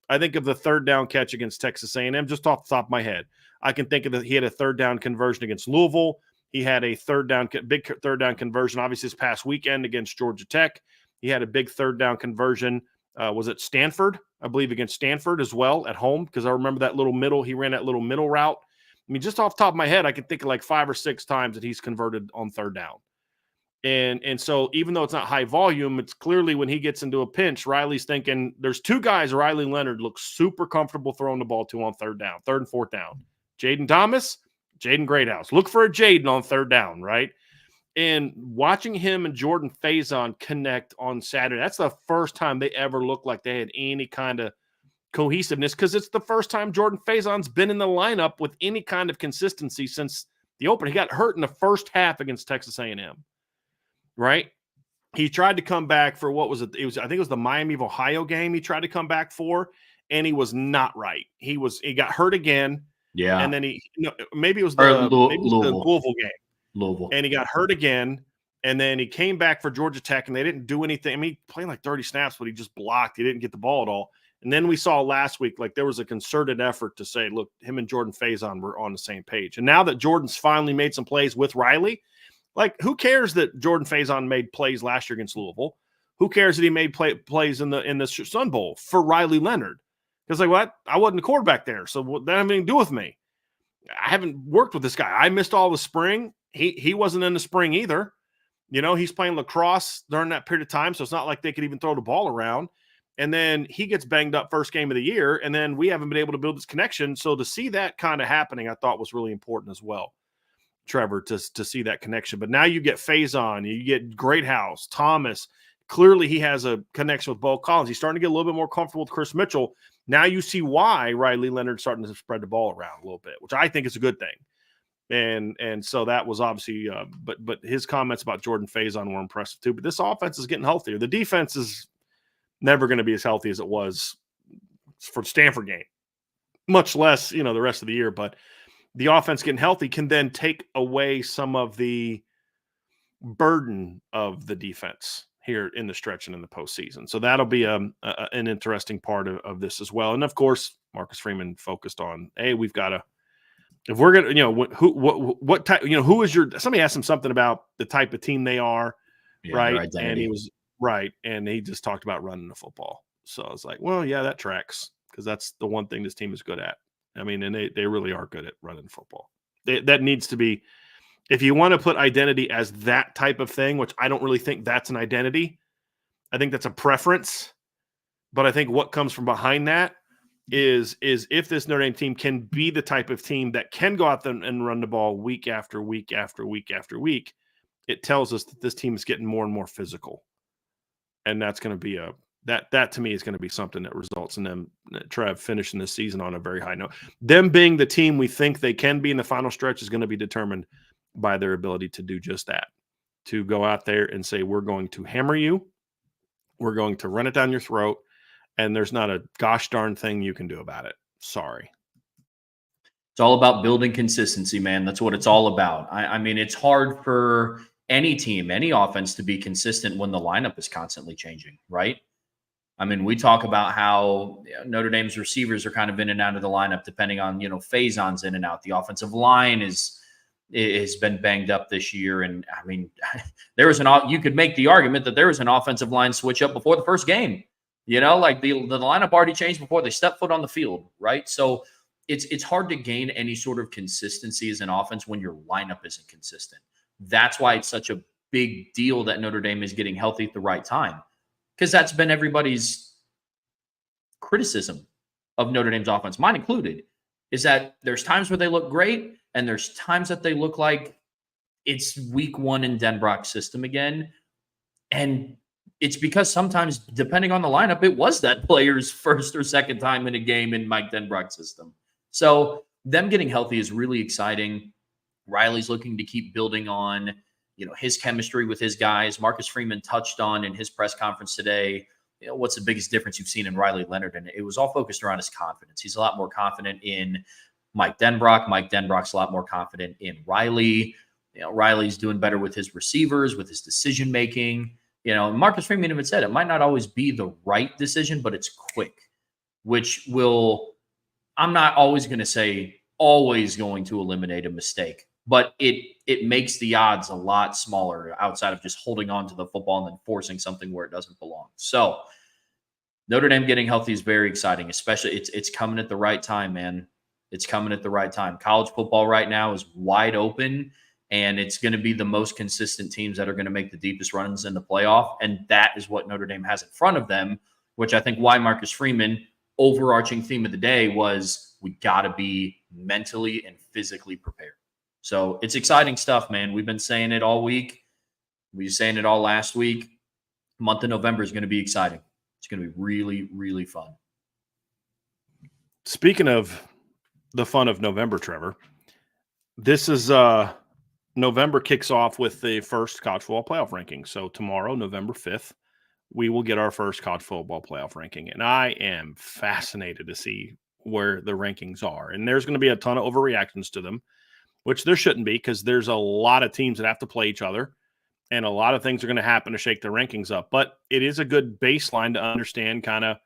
I think of the third down catch against Texas A&M, just off the top of my head. I can think of that he had a third down conversion against Louisville. He had a big third down conversion, obviously, this past weekend against Georgia Tech. He had a big third down conversion. Was it Stanford? I believe against Stanford as well at home, because I remember that little middle. He ran that little middle route. Just off the top of my head, I can think of like 5 or 6 times that he's converted on third down. And so even though it's not high volume, it's clearly when he gets into a pinch, Riley's thinking there's 2 guys Riley Leonard looks super comfortable throwing the ball to on third and fourth down. Jaden Thomas, Jaden Greathouse. Look for a Jaden on third down, right? And watching him and Jordan Faison connect on Saturday, that's the first time they ever looked like they had any kind of cohesiveness, because it's the first time Jordan Faison's been in the lineup with any kind of consistency since the opener. He got hurt in the first half against Texas A&M, right? He tried to come back for what was it? I think it was the Miami of Ohio game he tried to come back for, and he was not right. He got hurt again. Yeah. And then maybe it was the Louisville game. Louisville. And he got hurt again, and then he came back for Georgia Tech, and they didn't do anything. He played like 30 snaps, but he just blocked. He didn't get the ball at all. And then we saw last week, like there was a concerted effort to say, look, him and Jordan Faison were on the same page. And now that Jordan's finally made some plays with Riley, like who cares that Jordan Faison made plays last year against Louisville? Who cares that he made plays in the Sun Bowl for Riley Leonard? Because like what? I wasn't a quarterback there, so that had anything to do with me. I haven't worked with this guy. I missed all the spring. He wasn't in the spring either. He's playing lacrosse during that period of time, so it's not like they could even throw the ball around. And then he gets banged up first game of the year, and then we haven't been able to build this connection. So to see that kind of happening, I thought was really important as well, Trevor, to see that connection. But now you get Faison, you get Greathouse, Thomas. Clearly he has a connection with Bo Collins. He's starting to get a little bit more comfortable with Chris Mitchell. Now you see why Riley Leonard's starting to spread the ball around a little bit, which I think is a good thing. And so that was obviously, but his comments about Jordan Faison were impressive too. But this offense is getting healthier. The defense is never going to be as healthy as it was for the Stanford game, much less, the rest of the year. But the offense getting healthy can then take away some of the burden of the defense here in the stretch and in the postseason. So that'll be an interesting part of this as well. And of course, Marcus Freeman focused on, hey, we've got to, if we're going to, what type, who is your, somebody asked him something about the type of team they are, right? And he was right. And he just talked about running the football. So I was like, well, yeah, that tracks, because that's the one thing this team is good at. I mean, and they really are good at running football. That needs to be, if you want to put identity as that type of thing, which I don't really think that's an identity, I think that's a preference. But I think what comes from behind that is if this Notre Dame team can be the type of team that can go out there and run the ball week after week after week after week, it tells us that this team is getting more and more physical. And that's going to be that to me is going to be something that results in them, Trev, finishing this season on a very high note. Them being the team we think they can be in the final stretch is going to be determined by their ability to do just that, to go out there and say, we're going to hammer you, we're going to run it down your throat, and there's not a gosh darn thing you can do about it. Sorry. It's all about building consistency, man. That's what it's all about. I mean, it's hard for any team, any offense to be consistent when the lineup is constantly changing, right? I mean, we talk about how Notre Dame's receivers are kind of in and out of the lineup depending on, Faison's in and out. The offensive line has been banged up this year. And I mean, you could make the argument that there was an offensive line switch up before the first game. Like the lineup already changed before they stepped foot on the field, right? So it's hard to gain any sort of consistency as an offense when your lineup isn't consistent. That's why it's such a big deal that Notre Dame is getting healthy at the right time, because that's been everybody's criticism of Notre Dame's offense, mine included, is that there's times where they look great and there's times that they look like it's week one in Denbrock's system again. And it's because sometimes, depending on the lineup, it was that player's first or second time in a game in Mike Denbrock's system. So them getting healthy is really exciting. Riley's looking to keep building on, his chemistry with his guys. Marcus Freeman touched on in his press conference today, what's the biggest difference you've seen in Riley Leonard? And it was all focused around his confidence. He's a lot more confident in Mike Denbrock. Mike Denbrock's a lot more confident in Riley. Riley's doing better with his receivers, with his decision-making. Marcus Freeman even said it might not always be the right decision, but it's quick, which I'm not always going to say always going to eliminate a mistake, but it makes the odds a lot smaller outside of just holding on to the football and then forcing something where it doesn't belong. So Notre Dame getting healthy is very exciting, especially it's coming at the right time, man. It's coming at the right time. College football right now is wide open, and it's going to be the most consistent teams that are going to make the deepest runs in the playoff. And that is what Notre Dame has in front of them, which I think why Marcus Freeman, overarching theme of the day, was we got to be mentally and physically prepared. So it's exciting stuff, man. We've been saying it all week. We were saying it all last week. Month of November is going to be exciting. It's going to be really, really fun. Speaking of the fun of November, Trevor, this is November kicks off with the first college football playoff ranking. So tomorrow, November 5th, we will get our first college football playoff ranking. And I am fascinated to see where the rankings are. And there's going to be a ton of overreactions to them, which there shouldn't be, because there's a lot of teams that have to play each other. And a lot of things are going to happen to shake their rankings up. But it is a good baseline to understand kind of,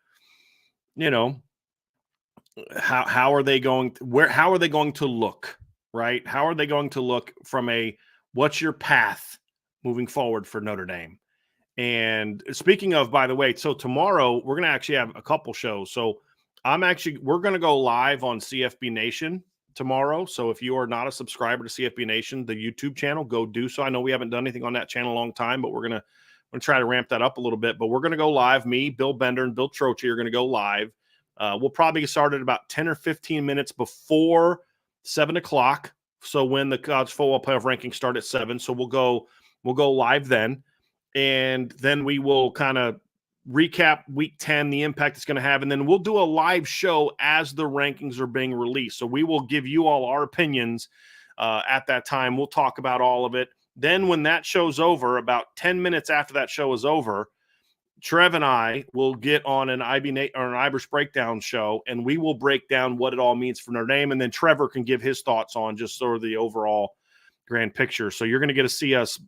how are they going to look, right? How are they going to look from what's your path moving forward for Notre Dame? And speaking of, by the way, so tomorrow we're going to actually have a couple shows. So we're going to go live on CFB Nation tomorrow. So if you are not a subscriber to CFB Nation, the YouTube channel, go do so. I know we haven't done anything on that channel in a long time, but we're going to try to ramp that up a little bit. But we're going to go live. Me, Bill Bender, and Bill Troche are going to go live. We'll probably get started about 10 or 15 minutes before 7 o'clock. So when the college football playoff rankings start at 7, so we'll go live then. And then we will kind of recap week 10, the impact it's going to have. And then we'll do a live show as the rankings are being released. So we will give you all our opinions at that time. We'll talk about all of it. Then when that show's over, about 10 minutes after that show is over, Trev and I will get on an Irish breakdown show, and we will break down what it all means for Notre Dame. And then Trevor can give his thoughts on just sort of the overall grand picture. So you're going to get to see us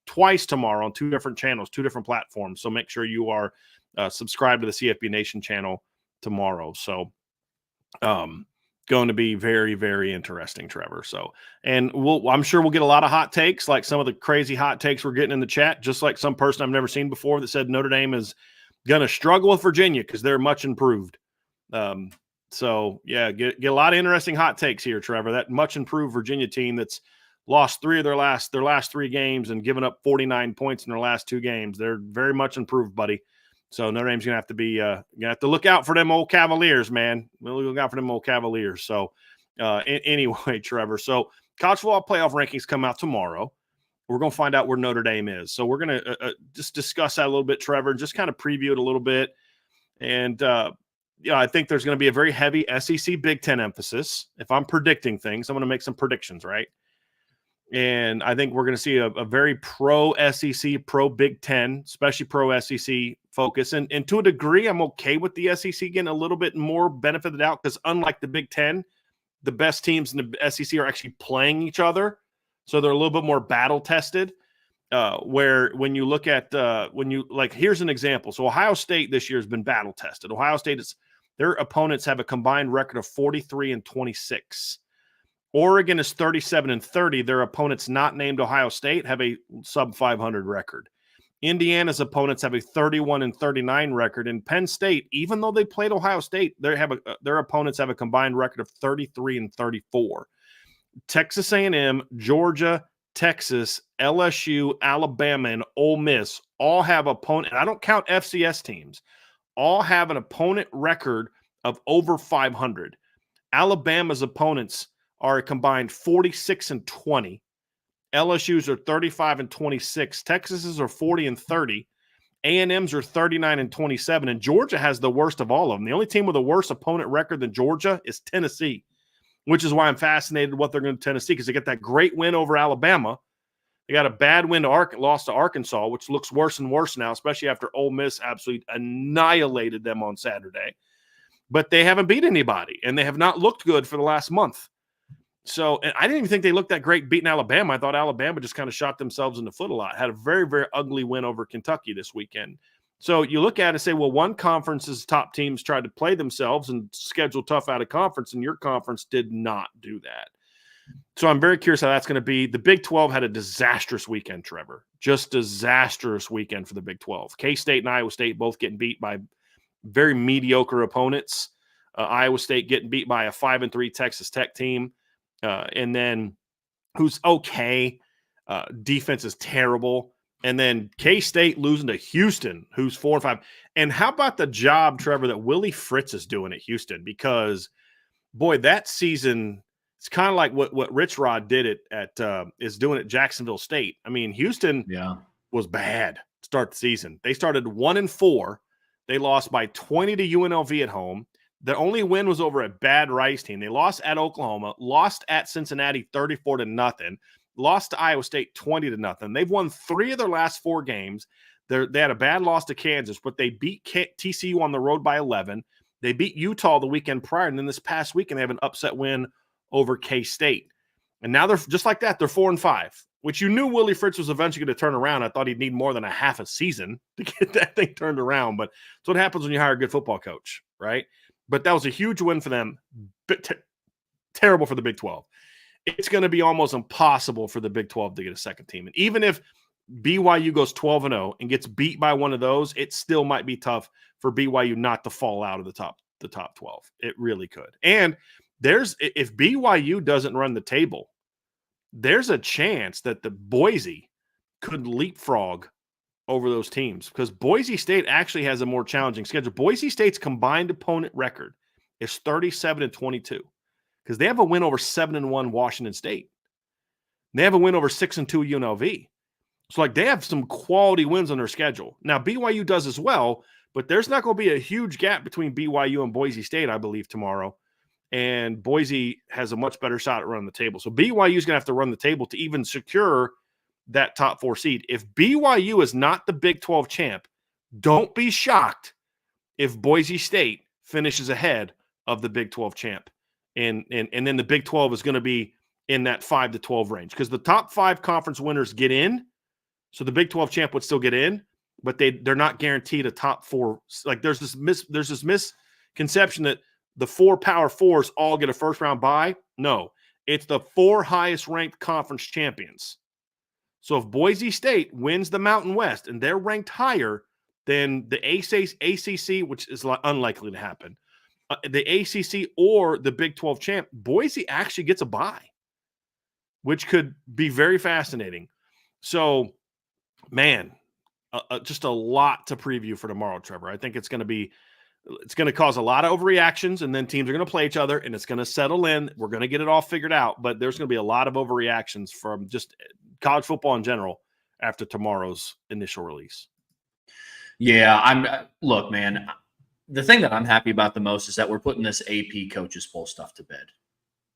twice tomorrow on 2 different channels, 2 different platforms. So make sure you are subscribed to the CFB Nation channel tomorrow. So going to be very, very interesting, Trevor. So, and I'm sure we'll get a lot of hot takes, like some of the crazy hot takes we're getting in the chat, just like some person I've never seen before that said Notre Dame is going to struggle with Virginia because they're much improved. So yeah, get a lot of interesting hot takes here, Trevor. That much improved Virginia team that's lost 3 of their last 3 games and given up 49 points in their last 2 games. They're very much improved, buddy. So Notre Dame's gonna have to look out for them old Cavaliers, man. We'll look out for them old Cavaliers. So anyway, Trevor. So college football playoff rankings come out tomorrow. We're gonna find out where Notre Dame is. So we're gonna just discuss that a little bit, Trevor, and just kind of preview it a little bit. And I think there's going to be a very heavy SEC Big Ten emphasis. If I'm predicting things, I'm going to make some predictions, right? And I think we're going to see a very pro-SEC, pro-Big Ten, especially pro-SEC focus. And to a degree, I'm okay with the SEC getting a little bit more benefit of the doubt because unlike the Big Ten, the best teams in the SEC are actually playing each other. So they're a little bit more battle-tested. Where when you look at here's an example. So Ohio State this year has been battle-tested. Ohio State, their opponents have a combined record of 43-26. Oregon is 37-30. Their opponents not named Ohio State have a sub-500 record. Indiana's opponents have a 31-39 record. And Penn State, even though they played Ohio State, their opponents have a combined record of 33-34. Texas A&M, Georgia, Texas, LSU, Alabama, and Ole Miss all have opponent. And I don't count FCS teams. All have an opponent record of over 500. Alabama's opponents are a combined 46-20. LSU's are 35-26. Texas's are 40-30. A&M's are 39-27. And Georgia has the worst of all of them. The only team with a worse opponent record than Georgia is Tennessee, which is why I'm fascinated with what they're going to Tennessee because they get that great win over Alabama. They got a bad win lost to Arkansas, which looks worse and worse now, especially after Ole Miss absolutely annihilated them on Saturday. But they haven't beat anybody, and they have not looked good for the last month. So, and I didn't even think they looked that great beating Alabama. I thought Alabama just kind of shot themselves in the foot a lot. Had a very, very ugly win over Kentucky this weekend. So you look at it and say, well, one conference's top teams tried to play themselves and schedule tough out of conference, and your conference did not do that. So I'm very curious how that's going to be. The Big 12 had a disastrous weekend, Trevor. Just disastrous weekend for the Big 12. K-State and Iowa State both getting beat by very mediocre opponents. Iowa State getting beat by a 5-3 Texas Tech team. And then who's okay. Defense is terrible. And then K-State losing to Houston, who's 4-5. And how about the job, Trevor, that Willie Fritz is doing at Houston? Because, boy, that season – it's kind of like what Rich Rod did is doing at Jacksonville State. I mean, Houston was bad to start the season. They started 1-4. They lost by 20 to UNLV at home. Their only win was over a bad Rice team. They lost at Oklahoma, lost at Cincinnati 34-0, lost to Iowa State 20-0. They've won 3 of their last 4 games. They had a bad loss to Kansas, but they beat TCU on the road by 11. They beat Utah the weekend prior, and then this past weekend they have an upset win over K-State. And now they're just like that. They're 4-5, which you knew Willie Fritz was eventually going to turn around. I thought he'd need more than a half a season to get that thing turned around. But that's what happens when you hire a good football coach, right? But that was a huge win for them. Terrible for the Big 12. It's going to be almost impossible for the Big 12 to get a second team. And even if BYU goes 12-0 and gets beat by one of those, it still might be tough for BYU not to fall out of the top 12. It really could. And if BYU doesn't run the table, there's a chance that the Boise could leapfrog over those teams because Boise State actually has a more challenging schedule. Boise State's combined opponent record is 37-22 because they have a win over 7-1 Washington State. They have a win over 6-2 UNLV. So, like, they have some quality wins on their schedule. Now, BYU does as well, but there's not going to be a huge gap between BYU and Boise State, I believe, tomorrow. And Boise has a much better shot at running the table. So, BYU is going to have to run the table to even secure that top 4 seed. If BYU is not the Big 12 champ, don't be shocked if Boise State finishes ahead of the Big 12 champ. And then the Big 12 is going to be in that 5-12 range because the top 5 conference winners get in. So the Big 12 champ would still get in, but they're not guaranteed a top 4. Like there's this misconception that the 4 Power 4s all get a first round bye. No, it's the 4 highest ranked conference champions. So if Boise State wins the Mountain West and they're ranked higher than the ACC, which is unlikely to happen, the ACC or the Big 12 champ, Boise actually gets a bye, which could be very fascinating. So, man, just a lot to preview for tomorrow, Trevor. I think it's going to cause a lot of overreactions, and then teams are going to play each other, and it's going to settle in. We're going to get it all figured out, but there's going to be a lot of overreactions from just college football in general after tomorrow's initial release. Yeah, look, man, the thing that I'm happy about the most is that we're putting this AP coaches poll stuff to bed.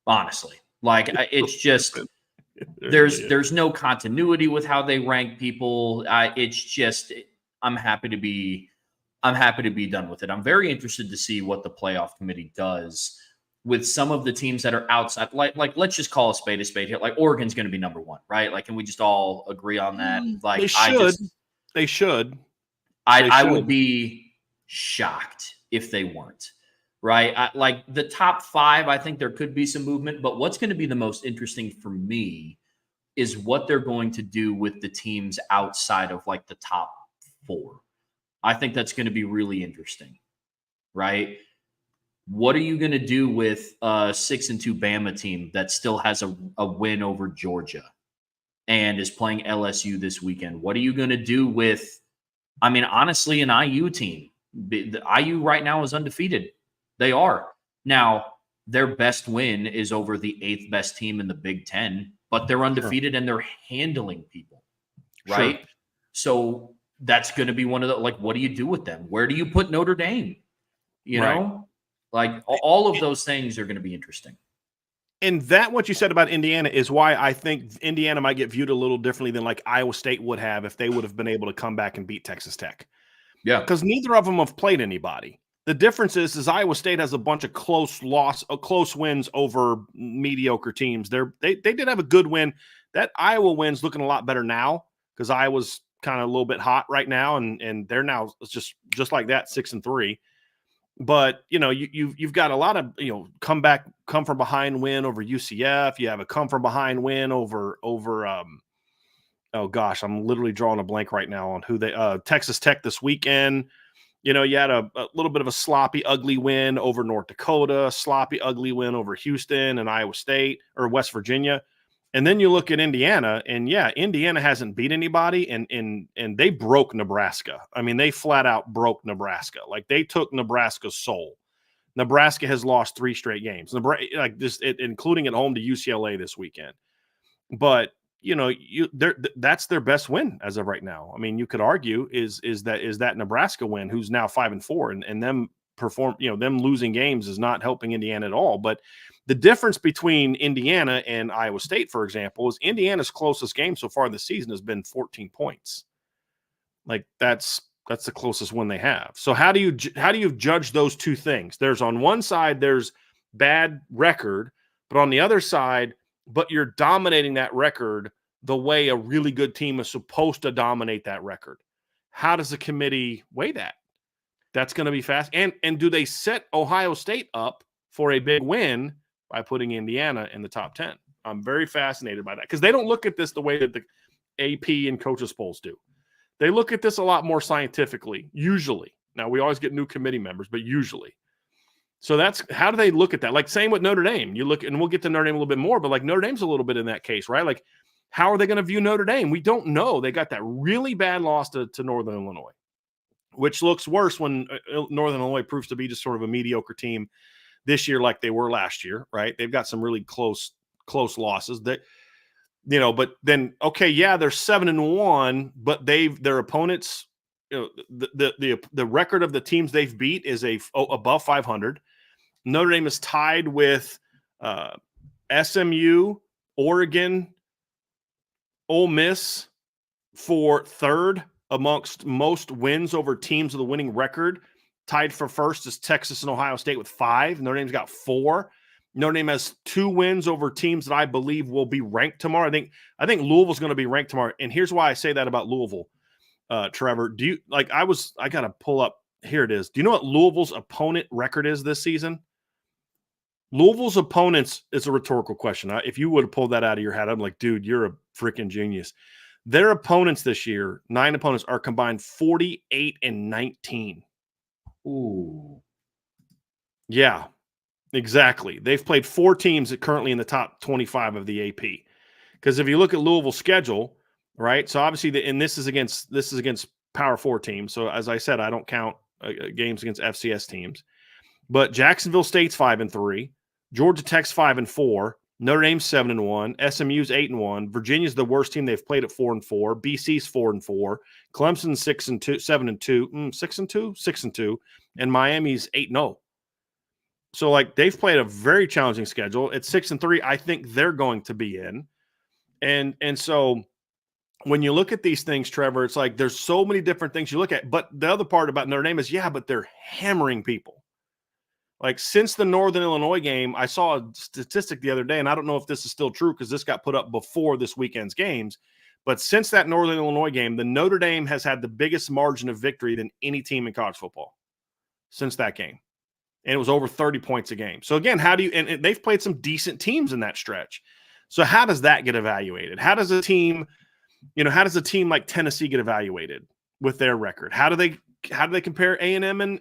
Honestly, like it's just there's no continuity with how they rank people. It's just I'm happy to be done with it. I'm very interested to see what the playoff committee does with some of the teams that are outside. Like let's just call a spade here. Like Oregon's going to be number 1, right? Like, can we just all agree on that? Like they should. I would be shocked if they weren't, right? Like the top 5, I think there could be some movement, but what's going to be the most interesting for me is what they're going to do with the teams outside of like the top 4. I think that's going to be really interesting, right? What are you going to do with a 6-2 Bama team that still has a win over Georgia and is playing LSU this weekend? What are you going to do with, honestly, an IU team? The IU right now is undefeated. They are. Now, their best win is over the 8th best team in the Big Ten, but they're undefeated and they're handling people, right? Sure. So that's going to be one of the, like, what do you do with them? Where do you put Notre Dame? You know, like all of those things are going to be interesting. And that what you said about Indiana is why I think Indiana might get viewed a little differently than like Iowa State would have if they would have been able to come back and beat Texas Tech. Yeah. Because neither of them have played anybody. The difference is Iowa State has a bunch of close wins over mediocre teams. They did have a good win. That Iowa win's looking a lot better now because Iowa's kind of a little bit hot right now, and they're now just like that 6-3. But you've got a lot of come from behind win over UCF. You have a come from behind win over oh gosh, I'm literally drawing a blank right now on who they Texas Tech this weekend. You had a little bit of a sloppy, ugly win over North Dakota, sloppy, ugly win over Houston and Iowa State or West Virginia. And then you look at Indiana, and Indiana hasn't beat anybody, and they broke Nebraska. They flat out broke Nebraska. Like they took Nebraska's soul. Nebraska has lost 3 straight games, including at home to UCLA this weekend. But that's their best win as of right now. You could argue is that Nebraska win, who's now 5-4, and them them losing games is not helping Indiana at all. But the difference between Indiana and Iowa State, for example, is Indiana's closest game so far this season has been 14 points. Like that's the closest one they have. So how do you judge those two things? There's on one side, there's bad record, but on the other side, but you're dominating that record the way a really good team is supposed to dominate that record. How does the committee weigh that? That's going to be fast. And do they set Ohio State up for a big win by putting Indiana in the top 10? I'm very fascinated by that because they don't look at this the way that the AP and coaches polls do. They look at this a lot more scientifically, usually. Now, we always get new committee members, but usually. So that's how do they look at that? Like same with Notre Dame. You look, and we'll get to Notre Dame a little bit more, but like Notre Dame's a little bit in that case, right? Like how are they going to view Notre Dame? We don't know. They got that really bad loss to Northern Illinois, which looks worse when Northern Illinois proves to be just sort of a mediocre team this year like they were last year, right? They've got some really close losses that, but then, okay, yeah, they're 7-1, but their opponents, the record of the teams they've beat is above 500. Notre Dame is tied with SMU, Oregon, Ole Miss for third amongst most wins over teams with a winning record. Tied for first is Texas and Ohio State with 5. Notre Dame's got 4. Notre Dame has 2 wins over teams that I believe will be ranked tomorrow. I think Louisville's going to be ranked tomorrow. And here's why I say that about Louisville, Trevor. Do you like? I got to pull up. Here it is. Do you know what Louisville's opponent record is this season? Louisville's opponents is a rhetorical question. If you would have pulled that out of your head, I'm like, dude, you're a freaking genius. Their opponents this year, 9 opponents, are combined 48-19. Ooh. Yeah, exactly. They've played 4 teams that currently in the top 25 of the AP. Because if you look at Louisville's schedule, right? So obviously, and this is against Power 4 teams. So as I said, I don't count games against FCS teams. But Jacksonville State's 5-3, Georgia Tech's 5-4, Notre Dame's 7-1, SMU's 8-1, Virginia's the worst team they've played at 4-4, BC's 4-4, Clemson's 6-2, and Miami's 8-0. So like they've played a very challenging schedule. At 6-3, I think they're going to be in. And so when you look at these things, Trevor, it's like there's so many different things you look at. But the other part about Notre Dame is, but they're hammering people. Like since the Northern Illinois game, I saw a statistic the other day, and I don't know if this is still true because this got put up before this weekend's games. But since that Northern Illinois game, the Notre Dame has had the biggest margin of victory than any team in college football since that game. And it was over 30 points a game. So again, how do you, and they've played some decent teams in that stretch. So how does that get evaluated? How does a team like Tennessee get evaluated with their record? How do they compare A&M and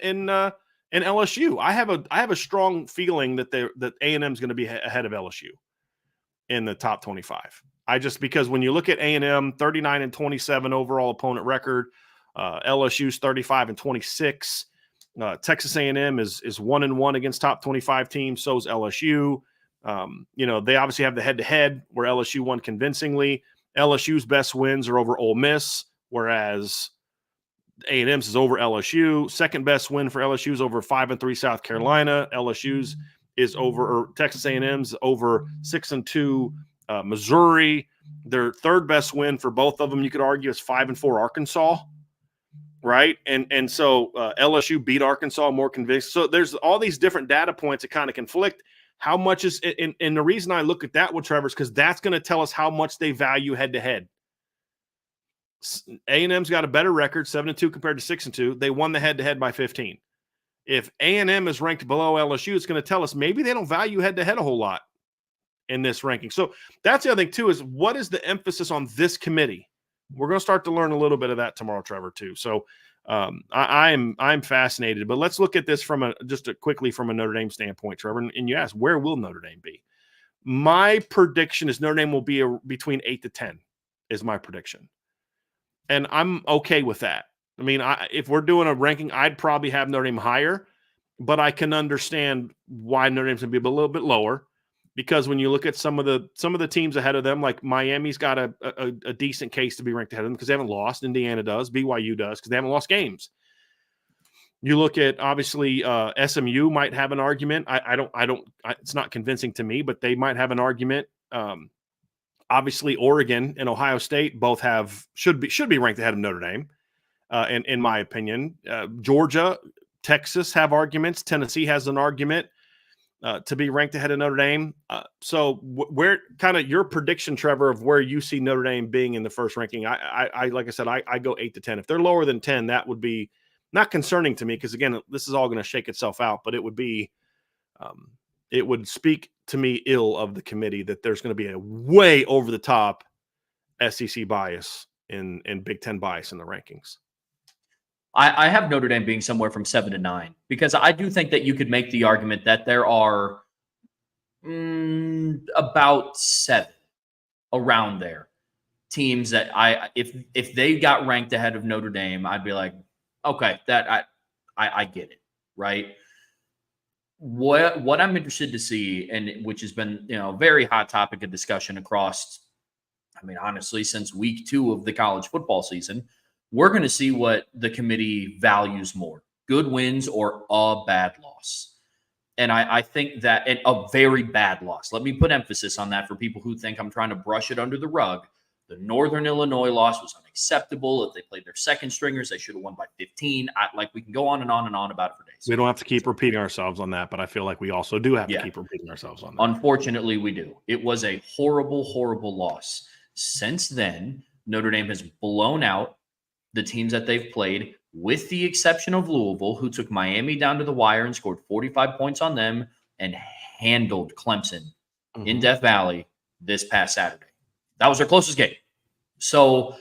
LSU? I have a strong feeling that A&M is going to be ahead of LSU in the top 25. Because when you look at A&M, 39-27 overall opponent record, LSU's 35-26. Texas A&M is 1-1 against top 25 teams. So is LSU. They obviously have the head-to-head where LSU won convincingly. LSU's best wins are over Ole Miss, whereas A&M's is over LSU. Second best win for LSU is over 5-3 South Carolina. LSU's is over, or Texas A&M's over 6-2 Missouri. Their third best win for both of them, you could argue, is 5-4 Arkansas, right? And so LSU beat Arkansas more convincing. So there's all these different data points that kind of conflict. How much is – and the reason I look at that with Trevor is because that's going to tell us how much they value head-to-head. A&M's got a better record, 7-2 compared to 6-2. They won the head-to-head by 15. If A&M is ranked below LSU, it's going to tell us maybe they don't value head-to-head a whole lot in this ranking. So that's the other thing, too, is what is the emphasis on this committee? We're going to start to learn a little bit of that tomorrow, Trevor, too. So I'm fascinated. But let's look at this quickly from a Notre Dame standpoint, Trevor. And you asked, where will Notre Dame be? My prediction is Notre Dame will be between 8 to 10 is my prediction. And I'm okay with that. I mean, if we're doing a ranking, I'd probably have Notre Dame higher, but I can understand why Notre Dame's going to be a little bit lower, because when you look at some of the teams ahead of them, like Miami's got a decent case to be ranked ahead of them because they haven't lost. Indiana does. BYU does because they haven't lost games. You look at, obviously, SMU might have an argument. It's not convincing to me, but they might have an argument. Obviously, Oregon and Ohio State both should be ranked ahead of Notre Dame, in my opinion. Georgia, Texas have arguments. Tennessee has an argument to be ranked ahead of Notre Dame. So where kind of your prediction, Trevor, of where you see Notre Dame being in the first ranking? I like I said, I go 8 to 10. If they're lower than 10, that would be not concerning to me because, again, this is all going to shake itself out. But it would be it would speak to me ill of the committee that there's going to be a way over the top SEC bias and Big Ten bias in the rankings. I have Notre Dame being somewhere from 7 to 9 because I do think that you could make the argument that there are about 7 around there teams that if they got ranked ahead of Notre Dame, I'd be like, okay, that I get it, right? What I'm interested to see, and which has been a very hot topic of discussion across, I mean, honestly, since week 2 of the college football season, we're going to see what the committee values more: good wins or a bad loss. And I think that a very bad loss. Let me put emphasis on that for people who think I'm trying to brush it under the rug. The Northern Illinois loss was unacceptable. If they played their second stringers, they should have won by 15. We can go on and on and on about it for days. We don't have to keep repeating ourselves on that, but I feel like we also do have to keep repeating ourselves on that. Unfortunately, we do. It was a horrible, horrible loss. Since then, Notre Dame has blown out the teams that they've played, with the exception of Louisville, who took Miami down to the wire and scored 45 points on them and handled Clemson in Death Valley this past Saturday. That was their closest game. So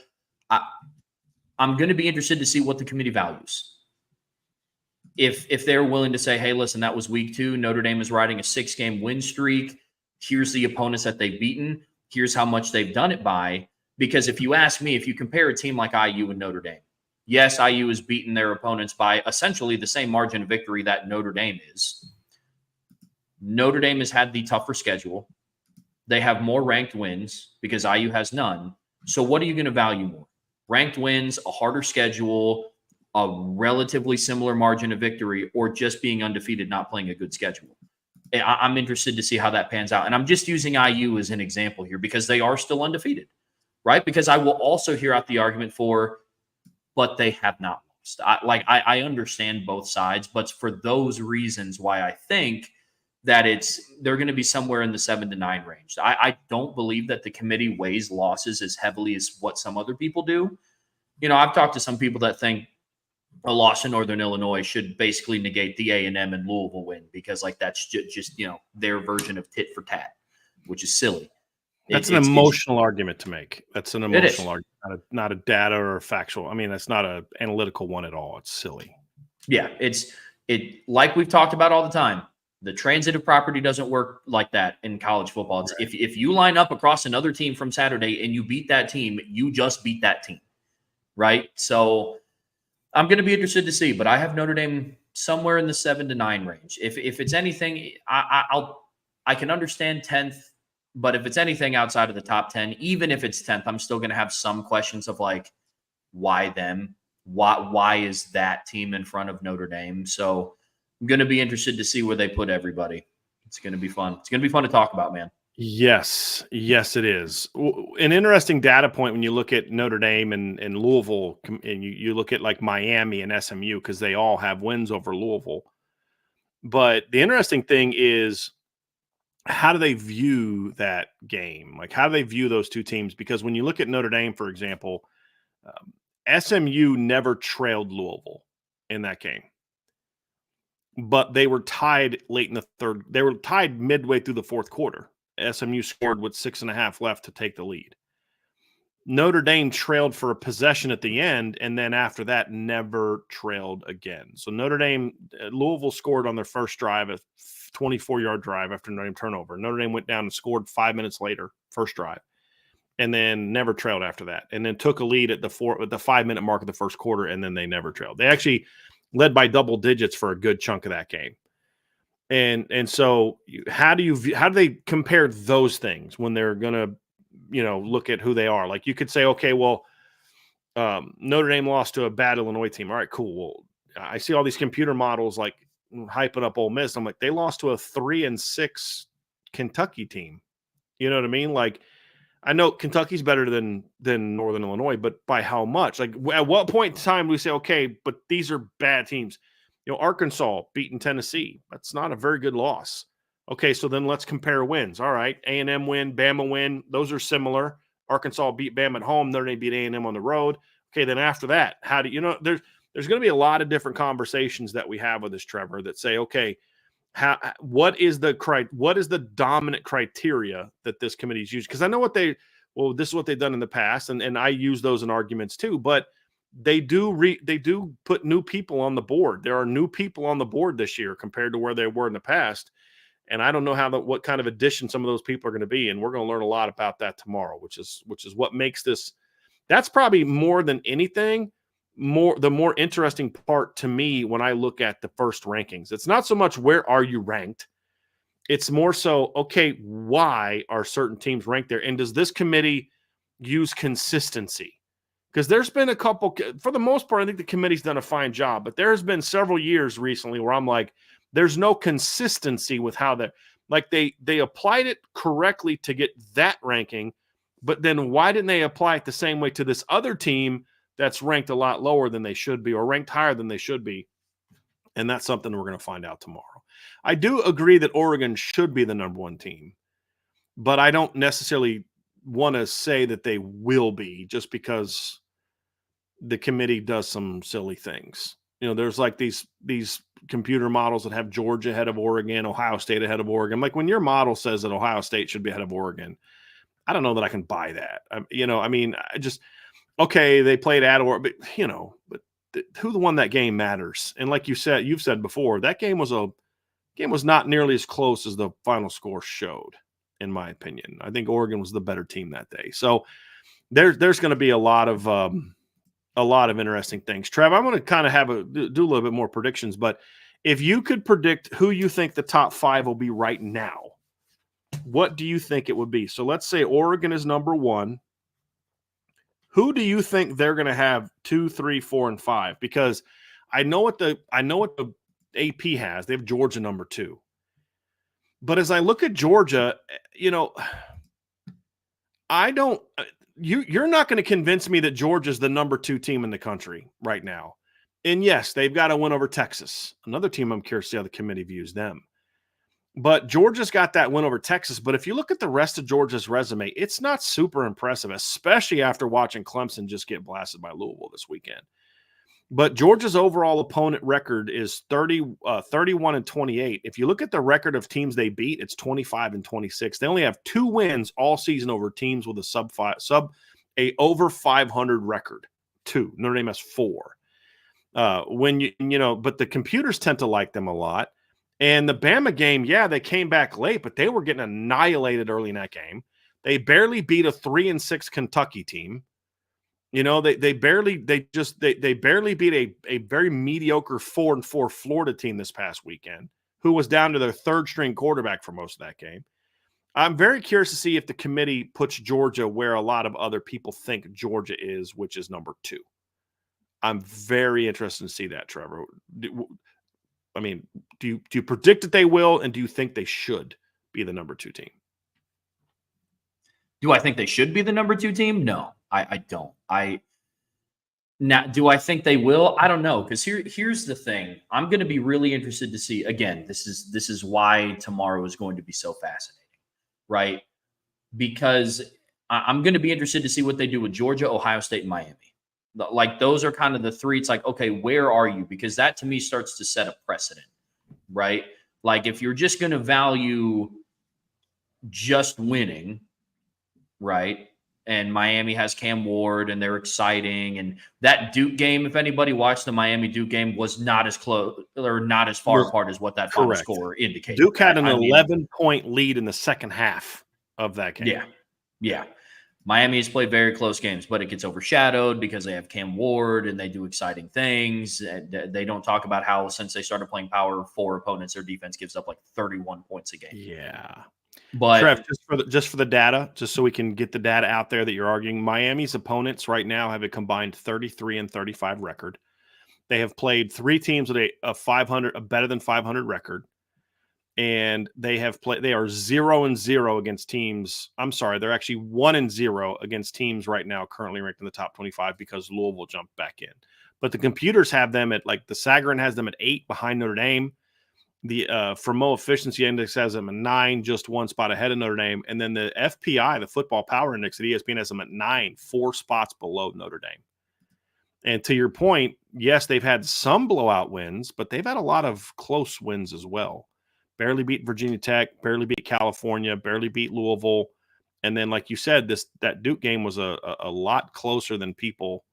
I'm going to be interested to see what the committee values. If they're willing to say, hey, listen, that was week 2. Notre Dame is riding a 6-game win streak. Here's the opponents that they've beaten. Here's how much they've done it by. Because if you ask me, if you compare a team like IU and Notre Dame, yes, IU has beaten their opponents by essentially the same margin of victory that Notre Dame is. Notre Dame has had the tougher schedule. They have more ranked wins because IU has none. So what are you going to value more? Ranked wins, a harder schedule, a relatively similar margin of victory, or just being undefeated, not playing a good schedule? I'm interested to see how that pans out. And I'm just using IU as an example here because they are still undefeated, right? Because I will also hear out the argument for, but they have not lost. I understand both sides, but for those reasons why I think that they're going to be somewhere in the 7 to 9 range. I don't believe that the committee weighs losses as heavily as what some other people do. I've talked to some people that think a loss in Northern Illinois should basically negate the A&M and Louisville win because that's just their version of tit for tat, which is silly. That's an emotional argument to make. That's an emotional argument, not a data or factual. I mean, that's not an analytical one at all. It's silly. Yeah, like we've talked about all the time. The transitive property doesn't work like that in college football. Right. If you line up across another team from Saturday and you beat that team, you just beat that team, right? So I'm going to be interested to see, but I have Notre Dame somewhere in the 7 to 9 range. If it's anything, I can understand 10th, but if it's anything outside of the top 10, even if it's 10th, I'm still going to have some questions of why them? Why is that team in front of Notre Dame? So I'm going to be interested to see where they put everybody. It's going to be fun. It's going to be fun to talk about, man. Yes, it is. An interesting data point when you look at Notre Dame and Louisville, and you look at Miami and SMU because they all have wins over Louisville. But the interesting thing is, how do they view that game? How do they view those two teams? Because when you look at Notre Dame, for example, SMU never trailed Louisville in that game. But they were tied late in the third. They were tied midway through the fourth quarter. SMU scored with 6.5 left to take the lead. Notre Dame trailed for a possession at the end, and then after that, never trailed again. So Louisville scored on their first drive, a 24-yard drive after Notre Dame turnover. Notre Dame went down and scored 5 minutes later, first drive, and then never trailed after that. And then took a lead at the 5-minute mark of the first quarter, and then they never trailed. They actually led by double digits for a good chunk of that game. And so how do they compare those things when they're going to, look at who they are? You could say, okay, well, Notre Dame lost to a bad Illinois team. All right, cool. Well, I see all these computer models hyping up Ole Miss. I'm like, they lost to a 3-6 Kentucky team. You know what I mean? I know Kentucky's better than Northern Illinois, but by how much? At what point in time do we say, okay, but these are bad teams? Arkansas beating Tennessee. That's not a very good loss. Okay, so then let's compare wins. All right, A&M win, Bama win. Those are similar. Arkansas beat Bama at home. Notre Dame beat A&M on the road. Okay, then after that, how do there's going to be a lot of different conversations that we have with this, Trevor, that say, okay, what is the dominant criteria that this committee's used? Because I know this is what they've done in the past, and I use those in arguments too. But they do put new people on the board. There are new people on the board this year compared to where they were in the past. And I don't know what kind of addition some of those people are going to be. And we're going to learn a lot about that tomorrow, which is what makes this. That's probably more than anything, the more interesting part to me when I look at the first rankings. It's not so much where are you ranked. It's more so, okay, why are certain teams ranked there? And does this committee use consistency? Because there's been a couple, for the most part, I think the committee's done a fine job, but there's been several years recently where I'm like, there's no consistency with how they applied it correctly to get that ranking, but then why didn't they apply it the same way to this other team that's ranked a lot lower than they should be or ranked higher than they should be? And that's something we're going to find out tomorrow. I do agree that Oregon should be the number one team, but I don't necessarily want to say that they will be just because the committee does some silly things. There's like these computer models that have Georgia ahead of Oregon, Ohio State ahead of Oregon. Like when your model says that Ohio State should be ahead of Oregon, I don't know that I can buy that. Okay, they played at Oregon, but who won that game matters. And like you've said before, that game was not nearly as close as the final score showed, in my opinion. I think Oregon was the better team that day. So there's going to be a lot of interesting things. Trev, I'm going to kind of do a little bit more predictions, but if you could predict who you think the top 5 will be right now, what do you think it would be? So let's say Oregon is number 1. Who do you think they're going to have 2, 3, 4, and 5? Because I know what the AP has. They have Georgia number 2. But as I look at Georgia, I don't. You're not going to convince me that Georgia's the number 2 team in the country right now. And yes, they've got to win over Texas, another team I'm curious to see how the committee views them. But Georgia's got that win over Texas. But if you look at the rest of Georgia's resume, it's not super impressive, especially after watching Clemson just get blasted by Louisville this weekend. But Georgia's overall opponent record is 31-28. If you look at the record of teams they beat, it's 25-26. They only have 2 wins all season over teams with a over 500 record. 2. Notre Dame has 4. But the computers tend to like them a lot. And the Bama game, yeah, they came back late, but they were getting annihilated early in that game. They barely beat a 3-6 Kentucky team. They barely beat a very mediocre 4-4 Florida team this past weekend, who was down to their 3rd string quarterback for most of that game. I'm very curious to see if the committee puts Georgia where a lot of other people think Georgia is, which is number 2. I'm very interested to see that, Trevor. Do you predict that they will, and do you think they should be the number 2 team? Do I think they should be the number 2 team? No, I don't. Now, do I think they will? I don't know, because here's the thing. I'm going to be really interested to see. Again, this is why tomorrow is going to be so fascinating, right? Because I'm going to be interested to see what they do with Georgia, Ohio State, and Miami. Like, those are kind of the 3. It's like, okay, where are you? Because that to me starts to set a precedent, right? Like, if you're just going to value just winning, right? And Miami has Cam Ward and they're exciting. And that Duke game, if anybody watched the Miami Duke game, was not as close or not as far apart as what that final score indicated. Duke had an 11-point lead in the second half of that game. Yeah. Miami has played very close games, but it gets overshadowed because they have Cam Ward and they do exciting things. They don't talk about how since they started playing Power 4 opponents, their defense gives up like 31 points a game. Yeah. But Trev, just for the data, just so we can get the data out there that you're arguing, Miami's opponents right now have a combined 33-35 record. They have played 3 teams with a better than 500 record, and they are 0-0 against teams. I'm sorry, they're actually 1-0 against teams right now currently ranked in the top 25 because Louisville jumped back in. But the computers have them at the Sagarin has them at 8 behind Notre Dame. The Fermo Efficiency Index has them at 9, just 1 spot ahead of Notre Dame. And then the FPI, the Football Power Index at ESPN, has them at 9, 4 spots below Notre Dame. And to your point, yes, they've had some blowout wins, but they've had a lot of close wins as well. Barely beat Virginia Tech, barely beat California, barely beat Louisville. And then, like you said, that Duke game was a lot closer than people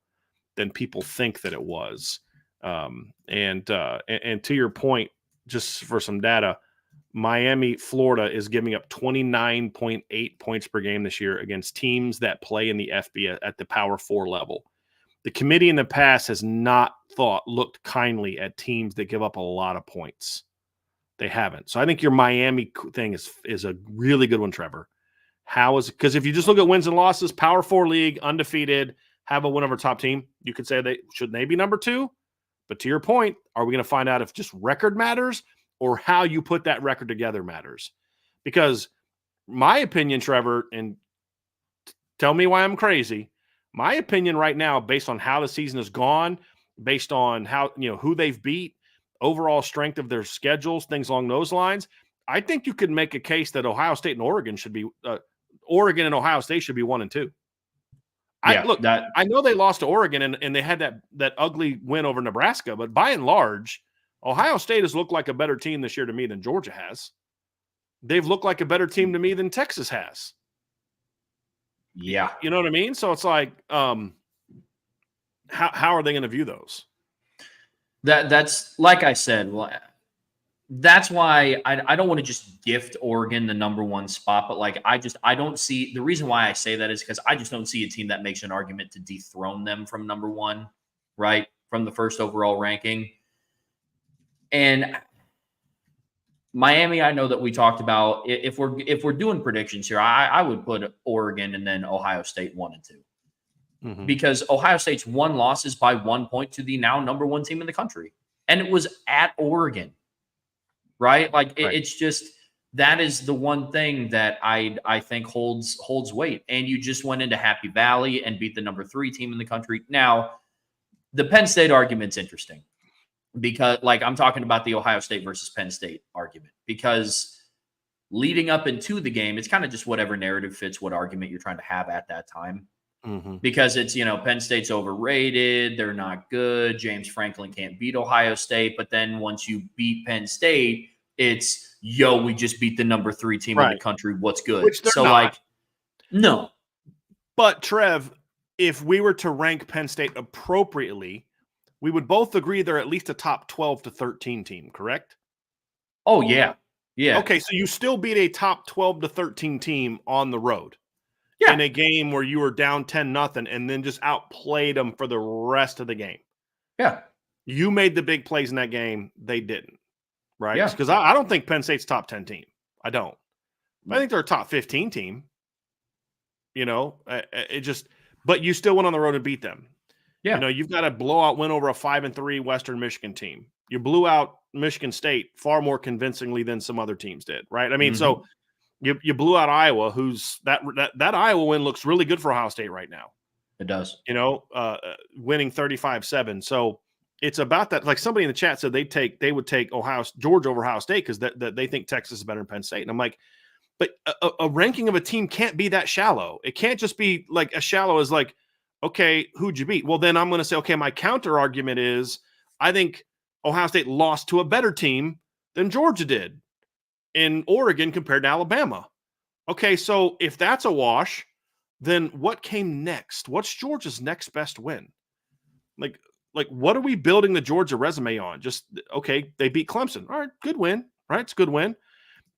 than people think that it was. And to your point, just for some data, Miami, Florida is giving up 29.8 points per game this year against teams that play in the FB at the Power 4 level. The committee in the past has not looked kindly at teams that give up a lot of points. They haven't. So I think your Miami thing is a really good one, Trevor. How is it? Because if you just look at wins and losses, Power 4 league, undefeated, have a win over top team, you could say shouldn't they be number 2? But to your point, are we going to find out if just record matters or how you put that record together matters? Because my opinion, Trevor, and tell me why I'm crazy, my opinion right now, based on how the season has gone, based on how, who they've beat, overall strength of their schedules, things along those lines, I think you could make a case that Ohio State and Oregon should be Oregon and Ohio State should be 1 and 2. Yeah, I know they lost to Oregon and they had that ugly win over Nebraska, but by and large, Ohio State has looked like a better team this year to me than Georgia has. They've looked like a better team to me than Texas has. Yeah. You know what I mean? So it's like, how are they going to view those? That's like I said, that's why I don't want to just gift Oregon the number 1 spot, but I don't see the reason why I say that is because I just don't see a team that makes an argument to dethrone them from number 1, right? From the first overall ranking. And Miami, I know that we talked about if we're doing predictions here, I would put Oregon and then Ohio State 1 and 2. Mm-hmm. Because Ohio State's 1 loss is by 1 point to the now number 1 team in the country. And it was at Oregon. Right? It's just that is the one thing that I think holds weight. And you just went into Happy Valley and beat the number 3 team in the country. Now, the Penn State argument's interesting because I'm talking about the Ohio State versus Penn State argument, because leading up into the game, it's kind of just whatever narrative fits what argument you're trying to have at that time. Mm-hmm. Because it's, Penn State's overrated. They're not good. James Franklin can't beat Ohio State. But then once you beat Penn State, it's, we just beat the number 3 team in the country. What's good? Which they're not. No. But Trev, if we were to rank Penn State appropriately, we would both agree they're at least a top 12 to 13 team, correct? Oh, yeah. Yeah. Okay, so you still beat a top 12 to 13 team on the road. Yeah. In a game where you were down 10-0 and then just outplayed them for the rest of the game. Yeah. You made the big plays in that game. They didn't. Right? Yeah. Because I don't think Penn State's top 10 team. I don't. I think they're a top 15 team. But you still went on the road and beat them. Yeah. You've got a blowout win over a 5-3 Western Michigan team. You blew out Michigan State far more convincingly than some other teams did. Right? I mean, so you blew out Iowa, who's that Iowa win looks really good for Ohio State right now. It does. Winning 35-7. So it's about that. Like somebody in the chat said they would take Georgia over Ohio State because they think Texas is better than Penn State. And I'm like, but a ranking of a team can't be that shallow. It can't just be like as shallow as like, okay, who'd you beat? Well, then I'm going to say, okay, my counter argument is I think Ohio State lost to a better team than Georgia did in Oregon compared to Alabama. Okay, so if that's a wash, then what came next? What's Georgia's next best win? Like what are we building the Georgia resume on? Just, okay, they beat Clemson. All right, good win, right? It's a good win.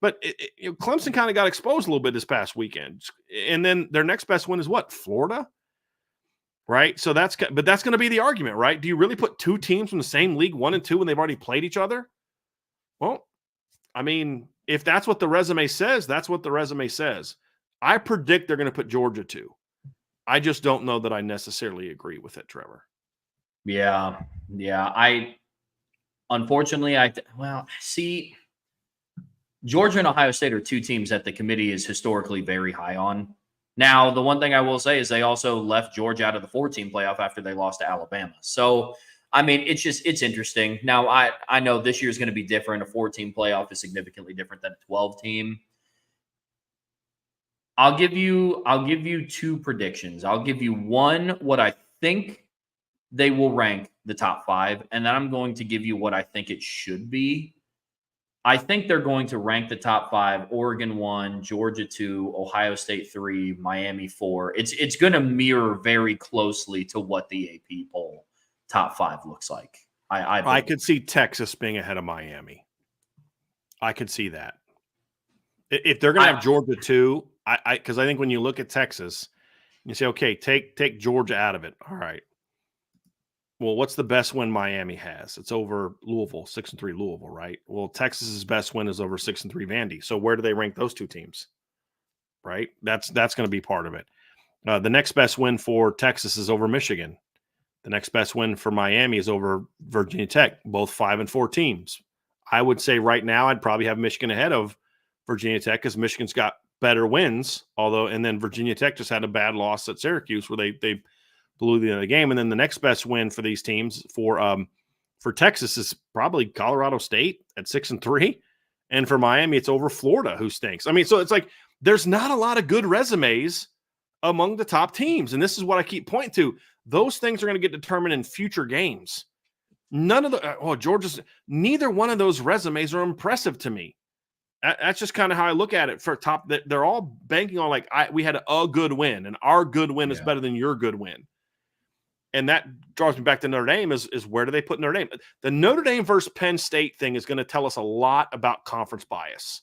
But Clemson kind of got exposed a little bit this past weekend. And then their next best win is what? Florida? Right? So that's going to be the argument, right? Do you really put 2 teams from the same league, 1 and 2, when they've already played each other? Well, I mean, if that's what the resume says, that's what the resume says. I predict they're going to put Georgia 2. I just don't know that I necessarily agree with it, Trevor. Yeah. Unfortunately, Georgia and Ohio State are 2 teams that the committee is historically very high on. Now, the one thing I will say is they also left Georgia out of the 4-team playoff after they lost to Alabama. So, I mean, it's interesting. Now, I know this year is going to be different. A 4-team playoff is significantly different than a 12-team. I'll give you 2 predictions. I'll give you one, what I think they will rank the top 5, and then I'm going to give you what I think it should be. I think they're going to rank the top 5, Oregon 1, Georgia 2, Ohio State 3, Miami 4. It's going to mirror very closely to what the AP poll top 5 looks like. I could see Texas being ahead of Miami. I could see that. If they're going to have Georgia too, because I think when you look at Texas, you say, okay, take Georgia out of it. All right. Well, what's the best win Miami has? It's over Louisville, 6-3 Louisville, right? Well, Texas's best win is over 6-3 Vandy. So where do they rank those two teams? Right? That's going to be part of it. The next best win for Texas is over Michigan. The next best win for Miami is over Virginia Tech, both 5-4 teams. I would say right now I'd probably have Michigan ahead of Virginia Tech because Michigan's got better wins, and then Virginia Tech just had a bad loss at Syracuse where they blew the end of the game. And then the next best win for these teams for Texas is probably Colorado State at 6-3. And for Miami, it's over Florida, who stinks. I mean, so it's like there's not a lot of good resumes among the top teams. And this is what I keep pointing to. Those things are going to get determined in future games. None of the neither one of those resumes are impressive to me. That's just kind of how I look at it for top. They're all banking on we had a good win, and our good win is better than your good win. And that draws me back to Notre Dame is where do they put Notre Dame? The Notre Dame versus Penn State thing is going to tell us a lot about conference bias.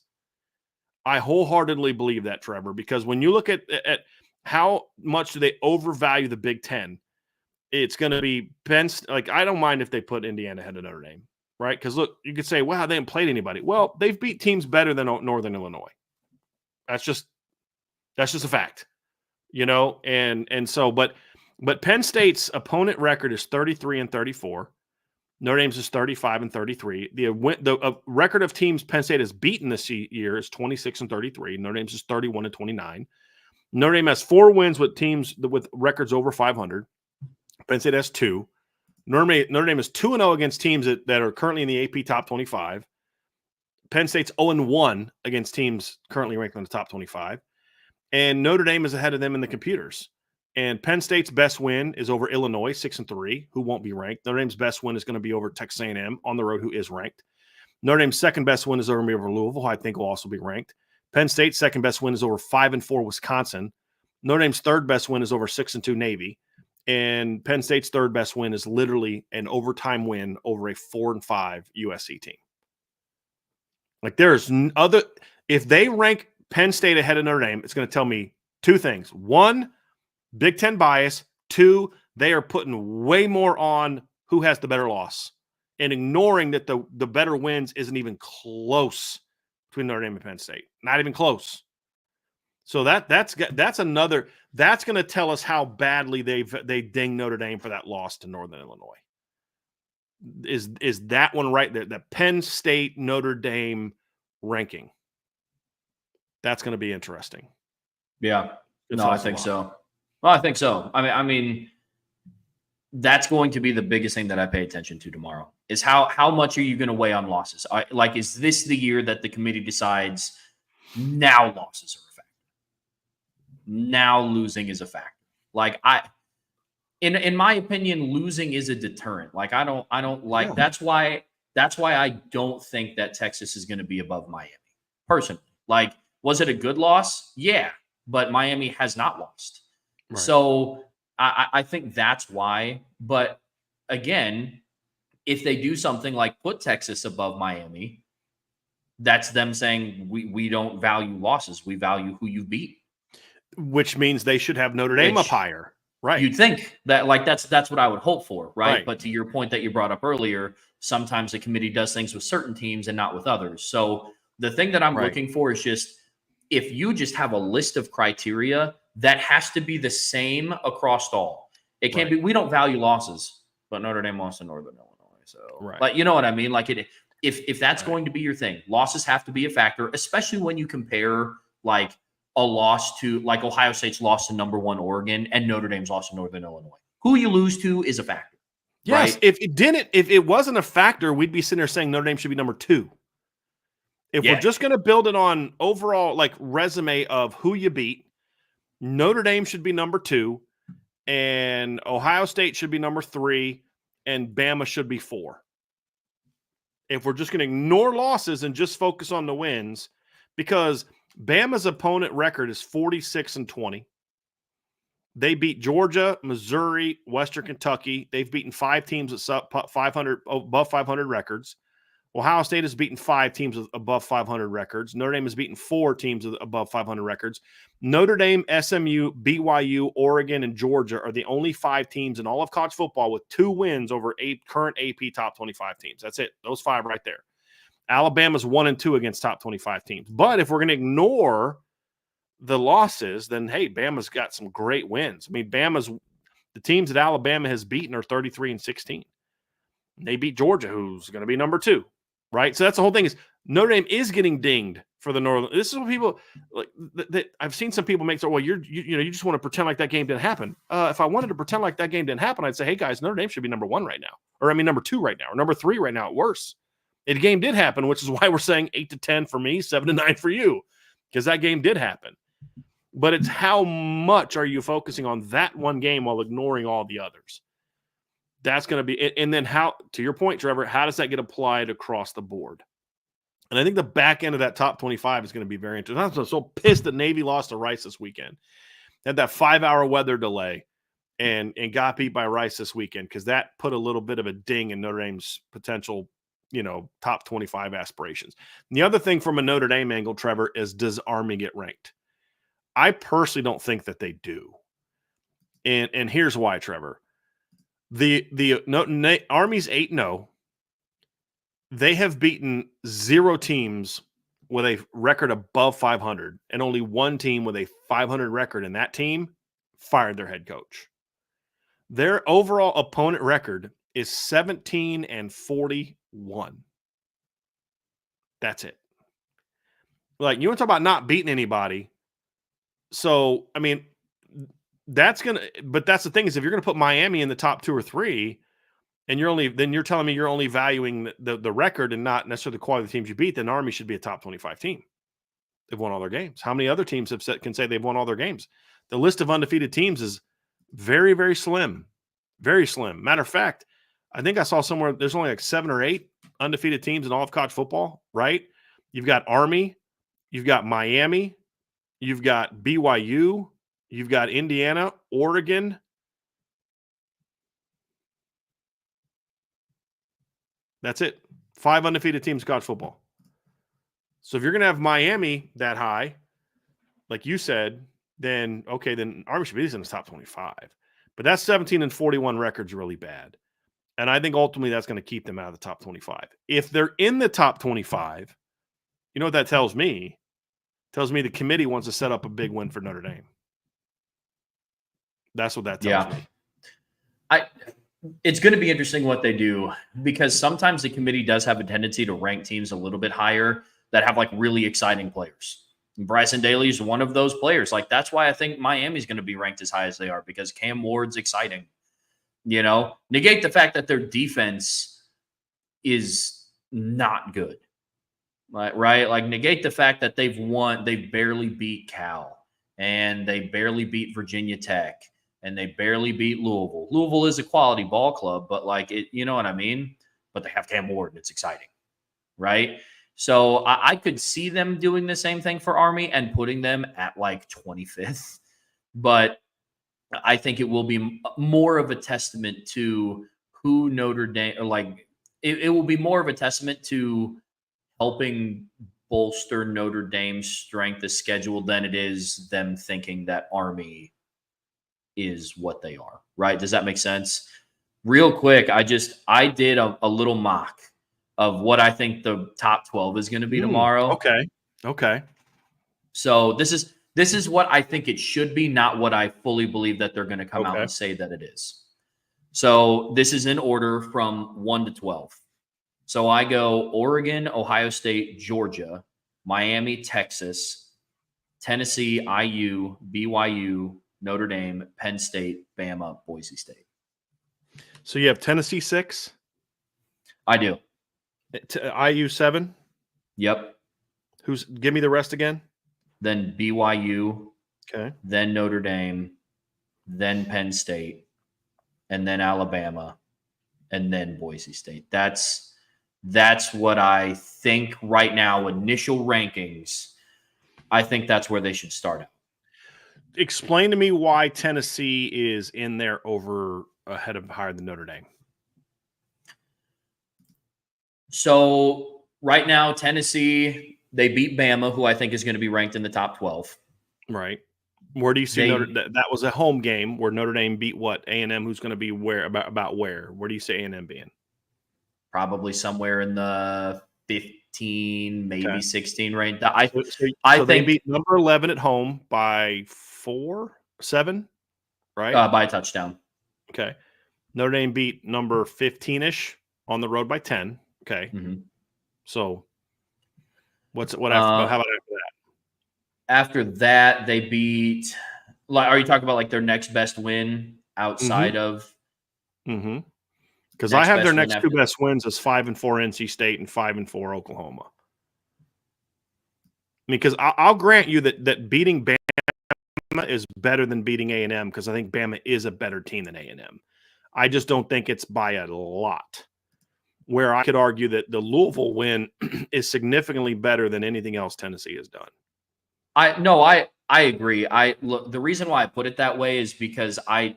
I wholeheartedly believe that, Trevor, because when you look at how much do they overvalue the Big Ten, it's going to be Penn. Like, I don't mind if they put Indiana ahead of Notre Dame, right? Because look, you could say, wow, they haven't played anybody. Well, they've beat teams better than Northern Illinois. That's just a fact, and so, but Penn State's opponent record is 33-34. Notre Dame's is 35-33. The record of teams Penn State has beaten this year is 26-33. Notre Dame's is 31-29. Notre Dame has 4 wins with teams with records over 500. Penn State has 2. Notre Dame is 2-0 against teams that are currently in the AP top 25. Penn State's 0-1 against teams currently ranked in the top 25. And Notre Dame is ahead of them in the computers. And Penn State's best win is over Illinois, 6-3, who won't be ranked. Notre Dame's best win is going to be over Texas A&M on the road, who is ranked. Notre Dame's second best win is over Louisville, who I think will also be ranked. Penn State's second best win is over 5-4 Wisconsin. Notre Dame's third best win is over 6-2 Navy. And Penn State's third best win is literally an overtime win over a 4-5 USC team. Like, there's if they rank Penn State ahead of Notre Dame, it's going to tell me 2 things. 1, Big Ten bias. 2, they are putting way more on who has the better loss and ignoring that the better wins isn't even close between Notre Dame and Penn State. Not even close. So that's going to tell us how badly they ding Notre Dame for that loss to Northern Illinois. Is that one right there? The Penn State Notre Dame ranking. That's going to be interesting. Yeah. I think so. Well, I think so. I mean, that's going to be the biggest thing that I pay attention to tomorrow is how much are you going to weigh on losses? Is this the year that the committee decides now losses are a factor? Now losing is a factor. In my opinion, losing is a deterrent. I don't like. That's why I don't think that Texas is going to be above Miami. Personally, was it a good loss? Yeah, but Miami has not lost. Right. So I think that's why. But again, if they do something like put Texas above Miami, that's them saying we don't value losses. We value who you beat. Which means they should have Notre Dame up higher. Right. You'd think that that's what I would hope for. Right. But to your point that you brought up earlier, sometimes the committee does things with certain teams and not with others. So the thing that I'm looking for is just if you just have a list of criteria that has to be the same across all. It can't be, we don't value losses, but Notre Dame lost to Northern Illinois. So, you know what I mean? If that's going to be your thing, losses have to be a factor, especially when you compare a loss to Ohio State's loss to number 1 Oregon and Notre Dame's loss to Northern Illinois. Who you lose to is a factor. Yes. Right? If it wasn't a factor, we'd be sitting there saying Notre Dame should be number 2. If we're just going to build it on overall resume of who you beat, Notre Dame should be number 2, and Ohio State should be number 3, and Bama should be 4. If we're just going to ignore losses and just focus on the wins, because Bama's opponent record is 46-20. They beat Georgia, Missouri, Western Kentucky. They've beaten 5 teams at 500 above 500 records. Ohio State has beaten 5 teams with above 500 records. Notre Dame has beaten 4 teams with above 500 records. Notre Dame, SMU, BYU, Oregon, and Georgia are the only 5 teams in all of college football with 2 wins over current AP top 25 teams. That's it. Those 5 right there. Alabama's 1-2 against top 25 teams. But if we're going to ignore the losses, then hey, Bama's got some great wins. I mean, the teams that Alabama has beaten are 33-16. They beat Georgia, who's going to be number 2, right? So that's the whole thing. Is Notre Dame is getting dinged for the Northern. This is what people like. I've seen some people make so. Well, you just want to pretend like that game didn't happen. If I wanted to pretend like that game didn't happen, I'd say, hey guys, Notre Dame should be number 1 right now, or number 2 right now, or number 3 right now at worst. The game did happen, which is why we're saying 8-10 for me, 7-9 for you, because that game did happen. But it's how much are you focusing on that one game while ignoring all the others? That's going to be – and then how – to your point, Trevor, how does that get applied across the board? And I think the back end of that top 25 is going to be very interesting. I'm so pissed that Navy lost to Rice this weekend. They had that 5-hour weather delay and got beat by Rice this weekend because that put a little bit of a ding in Notre Dame's potential top 25 aspirations. And the other thing from a Notre Dame angle, Trevor, is does Army get ranked? I personally don't think that they do. And here's why, Trevor. The Army's 8-0. They have beaten 0 teams with a record above 500 and only 1 team with a 500 record, and that team fired their head coach. Their overall opponent record is 17-41. That's it. Like, you want to talk about not beating anybody. So, I mean, but that's the thing is if you're going to put Miami in the top 2 or 3 and you're telling me you're only valuing the record and not necessarily the quality of the teams you beat, then Army should be a top 25 team. They've won all their games. How many other teams can say they've won all their games? The list of undefeated teams is very, very slim. Very slim. Matter of fact, I think I saw somewhere there's only like 7 or 8 undefeated teams in all of college football, right? You've got Army, you've got Miami, you've got BYU, you've got Indiana, Oregon. That's it. 5 undefeated teams in college football. So if you're going to have Miami that high, like you said, then okay, then Army should be in the top 25. But that 17-41 record's really bad. And I think ultimately that's going to keep them out of the top 25. If they're in the top 25, you know what that tells me? It tells me the committee wants to set up a big win for Notre Dame. That's what that tells me. It's going to be interesting what they do because sometimes the committee does have a tendency to rank teams a little bit higher that have like really exciting players. And Bryson Daly is one of those players. Like that's why I think Miami's going to be ranked as high as they are because Cam Ward's exciting. Negate the fact that their defense is not good. Right? Like negate the fact that they barely beat Cal and they barely beat Virginia Tech. And they barely beat Louisville. Louisville is a quality ball club, but like it, you know what I mean? But they have Cam Ward, and it's exciting, right? So I could see them doing the same thing for Army and putting them at like 25th. But I think it will be more of a testament to who Notre Dame, or like it will be more of a testament to helping bolster Notre Dame's strength of schedule than it is them thinking that Army is what they are, right? Does that make sense? Real quick, I did a little mock of what I think the top 12 is going to be tomorrow. Okay. So this is what I think it should be, not what I fully believe that they're going to come out and say that it is. So this is in order from 1 to 12. So I go Oregon, Ohio State, Georgia, Miami, Texas, Tennessee, IU, BYU, Notre Dame, Penn State, Bama, Boise State. So you have Tennessee 6? I do. IU 7? Yep. Give me the rest again? Then BYU. Okay. Then Notre Dame. Then Penn State. And then Alabama. And then Boise State. That's what I think right now, initial rankings. I think that's where they should start out. explain to me why Tennessee is in there higher than Notre Dame. So right now, Tennessee, they beat Bama, who I think is going to be ranked in the top 12. Right. Where do you see that was a home game where Notre Dame beat what? A&M, who's going to be about where? Where do you see A&M being? Probably somewhere in the 15, maybe 16 range. So I think they beat number 11 at home by 7, right? By a touchdown. Okay. Notre Dame beat number 15-ish on the road by 10. Okay. Mm-hmm. So how about after that? After that, they beat. Are you talking about like their next best win outside of? Mm-hmm. Because I have their next two best wins as 5-4 NC State and 5-4 Oklahoma. I mean, because I'll grant you that beating Bama is better than beating A&M because I think Bama is a better team than A&M. I just don't think it's by a lot. Where I could argue that the Louisville win is significantly better than anything else Tennessee has done. I agree. The reason why I put it that way is because I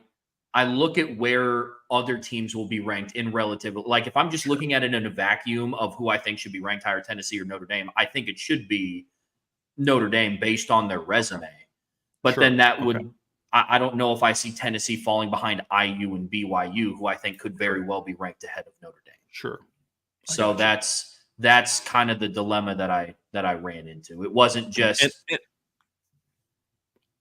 look at where other teams will be ranked in relative. Like if I'm just looking at it in a vacuum of who I think should be ranked higher, Tennessee or Notre Dame, I think it should be Notre Dame based on their resume. But then that would, I don't know if I see Tennessee falling behind IU and BYU, who I think could very well be ranked ahead of Notre Dame. Sure. So that's kind of the dilemma that I ran into. It wasn't just.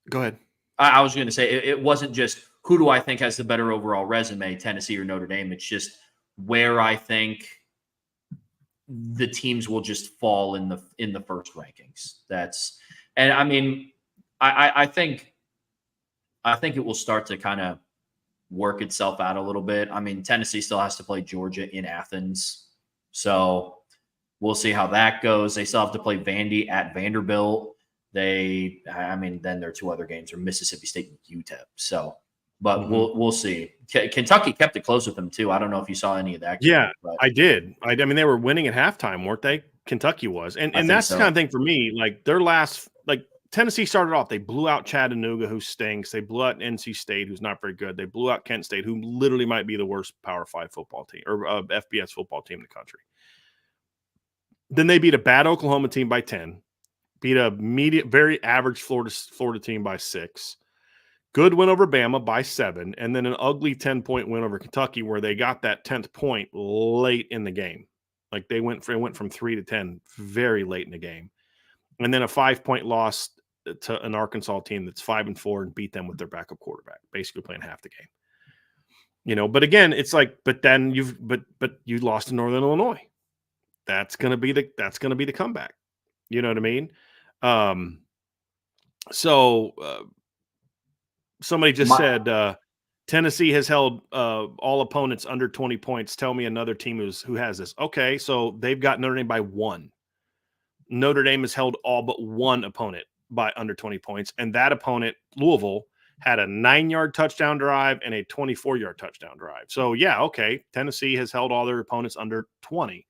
Go ahead. I was going to say it wasn't just who do I think has the better overall resume, Tennessee or Notre Dame. It's just where I think the teams will just fall in the first rankings. I mean, I think it will start to kind of work itself out a little bit. I mean, Tennessee still has to play Georgia in Athens, so we'll see how that goes. They still have to play Vandy at Vanderbilt. Then their two other games are Mississippi State and UTEP. So, but we'll see. Kentucky kept it close with them too. I don't know if you saw any of that. Yeah, I did. I mean, they were winning at halftime, weren't they? Kentucky was, and that's the kind of thing for me. Like their Tennessee started off. They blew out Chattanooga, who stinks. They blew out NC State, who's not very good. They blew out Kent State, who literally might be the worst Power 5 football team or FBS football team in the country. Then they beat a bad Oklahoma team by 10. Beat a very average Florida team by 6. Good win over Bama by 7, and then an ugly 10-point win over Kentucky where they got that 10th point late in the game. Like they went from 3 to 10 very late in the game. And then a 5-point loss to an Arkansas team that's 5-4 and beat them with their backup quarterback, basically playing half the game. But again, it's like, but then you lost to Northern Illinois. That's gonna be the comeback. You know what I mean? Somebody just said Tennessee has held all opponents under 20 points. Tell me another team who has this. Okay, so they've got Notre Dame by 1. Notre Dame has held all but one opponent by under 20 points, and that opponent, Louisville, had a 9-yard touchdown drive and a 24-yard touchdown drive. So, yeah, okay, Tennessee has held all their opponents under 20.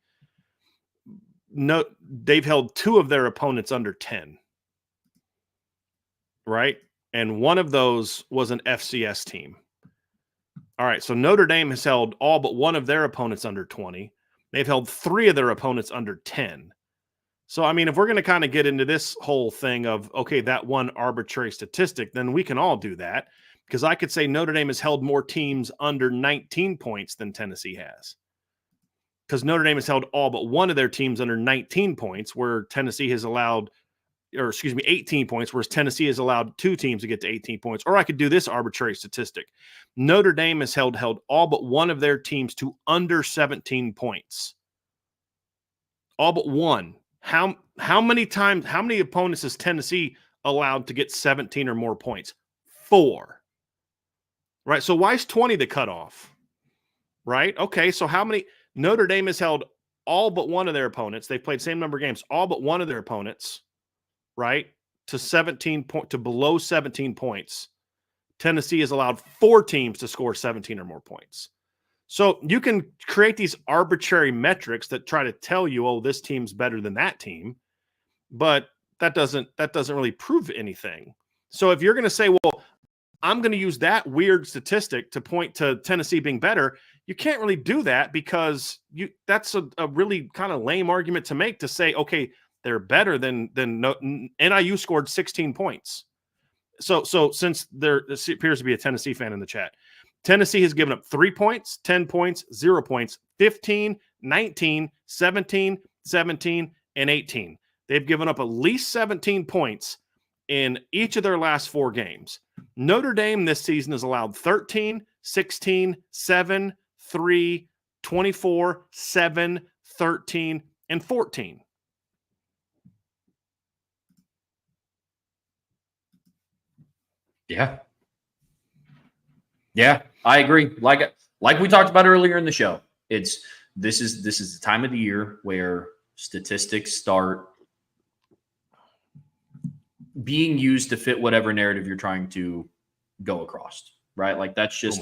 No, they've held 2 of their opponents under 10, right? And one of those was an FCS team. All right, so Notre Dame has held all but one of their opponents under 20. They've held 3 of their opponents under 10. So, I mean, if we're going to kind of get into this whole thing of, okay, that one arbitrary statistic, then we can all do that because I could say Notre Dame has held more teams under 19 points than Tennessee has. Because Notre Dame has held all but one of their teams under 19 points, where Tennessee has allowed, 18 points, whereas Tennessee has allowed 2 teams to get to 18 points. Or I could do this arbitrary statistic. Notre Dame has held all but one of their teams to under 17 points. All but one. How many opponents has Tennessee allowed to get 17 or more points? 4. Right? So why is 20 the cutoff? Right? Okay, so how many? Notre Dame has held all but one of their opponents. They've played same number of games, all but one of their opponents, right? To below 17 points. Tennessee has allowed 4 teams to score 17 or more points. So you can create these arbitrary metrics that try to tell you, oh, this team's better than that team, but that doesn't really prove anything. So if you're going to say, well, I'm going to use that weird statistic to point to Tennessee being better, you can't really do that because that's a really kind of lame argument to make to say, okay, they're better than NIU scored 16 points. So since there appears to be a Tennessee fan in the chat, Tennessee has given up 3 points, 10 points, 0 points, 15, 19, 17, 17, and 18. They've given up at least 17 points in each of their last 4 games. Notre Dame this season has allowed 13, 16, 7, 3, 24, 7, 13, and 14. Yeah. Yeah, I agree. Like we talked about earlier in the show, this is the time of the year where statistics start being used to fit whatever narrative you're trying to go across, right? Like that's just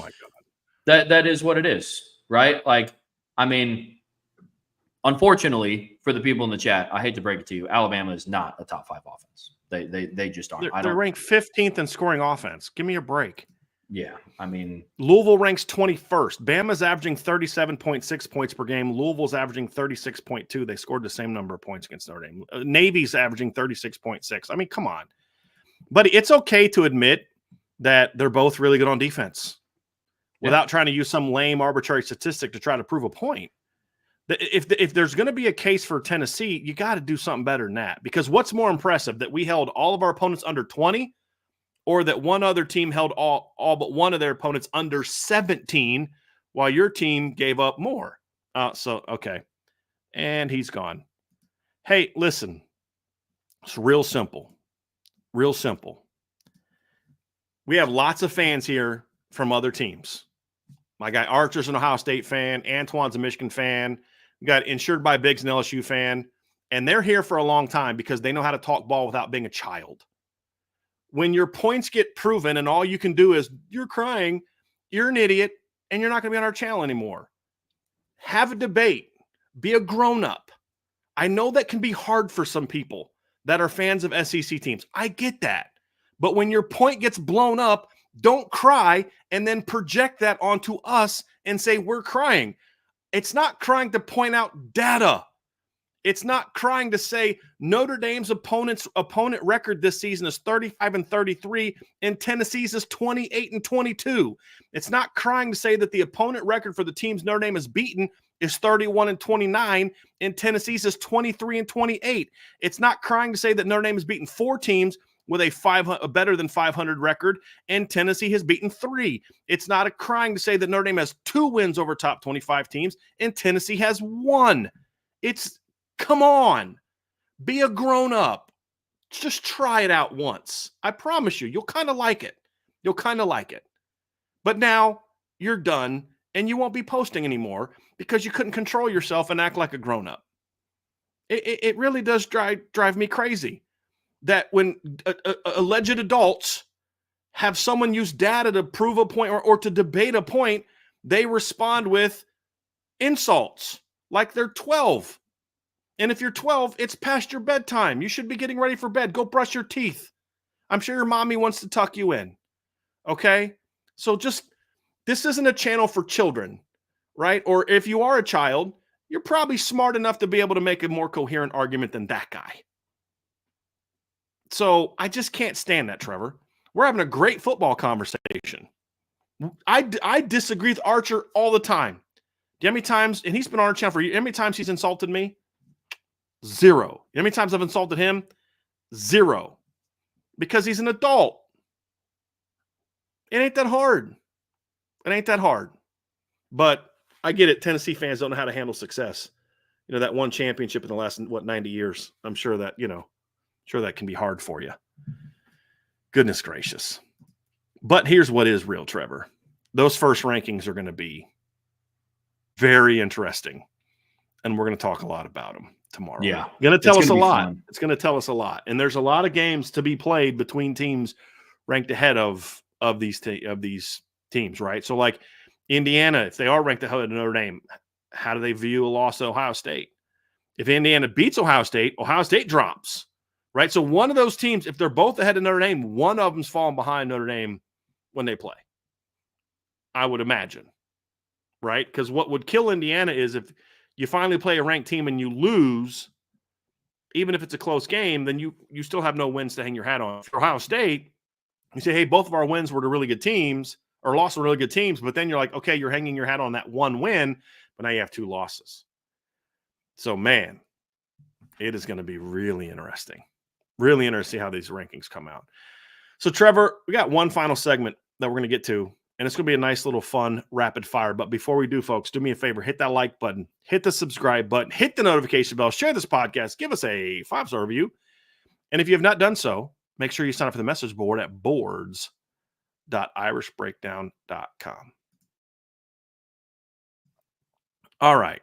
that is what it is, right? Like, I mean, unfortunately for the people in the chat, I hate to break it to you, Alabama is not a top 5 offense. They just aren't. They're ranked 15th in scoring offense. Give me a break. Yeah, I mean, Louisville ranks 21st. Bama's averaging 37.6 points per game. Louisville's averaging 36.2. They scored the same number of points against Notre Dame. Navy's averaging 36.6. I mean, come on. But it's okay to admit that they're both really good on defense without trying to use some lame arbitrary statistic to try to prove a point. If there's going to be a case for Tennessee, you got to do something better than that. Because what's more impressive, that we held all of our opponents under 20, or that one other team held all but one of their opponents under 17, while your team gave up more? Okay. And he's gone. Hey, listen. It's real simple. Real simple. We have lots of fans here from other teams. My guy Archer's an Ohio State fan. Antoine's a Michigan fan. We got Insured by Biggs, an LSU fan. And they're here for a long time because they know how to talk ball without being a child. When your points get proven and all you can do is you're crying, you're an idiot, and you're not going to be on our channel anymore. Have a debate. Be a grown-up. I know that can be hard for some people that are fans of SEC teams. I get that. But when your point gets blown up, don't cry and then project that onto us and say we're crying. It's not crying to point out data. It's not crying to say Notre Dame's opponent record this season is 35-33 and Tennessee's is 28-22. It's not crying to say that the opponent record for the teams Notre Dame has beaten is 31-29 and Tennessee's is 23-28. It's not crying to say that Notre Dame has beaten 4 teams with a better than 500 record, and Tennessee has beaten 3. It's not a crying to say that Notre Dame has 2 wins over top 25 teams, and Tennessee has 1. Come on. Be a grown-up. Just try it out once. I promise you, you'll kind of like it. You'll kind of like it. But now you're done, and you won't be posting anymore because you couldn't control yourself and act like a grown-up. It really does drive me crazy that when alleged adults have someone use data to prove a point or to debate a point, they respond with insults like they're 12. And if you're 12, it's past your bedtime. You should be getting ready for bed. Go brush your teeth. I'm sure your mommy wants to tuck you in. Okay? So this isn't a channel for children, right? Or if you are a child, you're probably smart enough to be able to make a more coherent argument than that guy. So I just can't stand that, Trevor. We're having a great football conversation. I disagree with Archer all the time. Do you know how many times, and he's been on our channel for years, how many times he's insulted me? 0. You know how many times I've insulted him? 0. Because he's an adult. It ain't that hard. It ain't that hard. But I get it. Tennessee fans don't know how to handle success. You know, that one championship in the last, 90 years. I'm sure that, sure that can be hard for you. Goodness gracious. But here's what is real, Trevor. Those first rankings are going to be very interesting. And we're going to talk a lot about them tomorrow. Yeah. Going to tell us a lot. Fun. It's going to tell us a lot. And there's a lot of games to be played between teams ranked ahead of these teams, right? So like Indiana, if they are ranked ahead of Notre Dame, how do they view a loss to Ohio State? If Indiana beats Ohio State drops. right? So one of those teams, if they're both ahead of Notre Dame, one of them's falling behind Notre Dame when they play, I would imagine, right? Because what would kill Indiana is if you finally play a ranked team and you lose, even if it's a close game, then you still have no wins to hang your hat on. For Ohio State, you say, hey, both of our wins were to really good teams or lost to really good teams, but then you're like, okay, you're hanging your hat on that one win, but now you have 2 losses. So, man, it is going to be really interesting. Really interesting how these rankings come out. So, Trevor, we got one final segment that we're going to get to, and it's going to be a nice little fun rapid fire. But before we do, folks, do me a favor, hit that like button, hit the subscribe button, hit the notification bell, share this podcast, give us a 5-star review. And if you have not done so, make sure you sign up for the message board at boards.irishbreakdown.com. All right.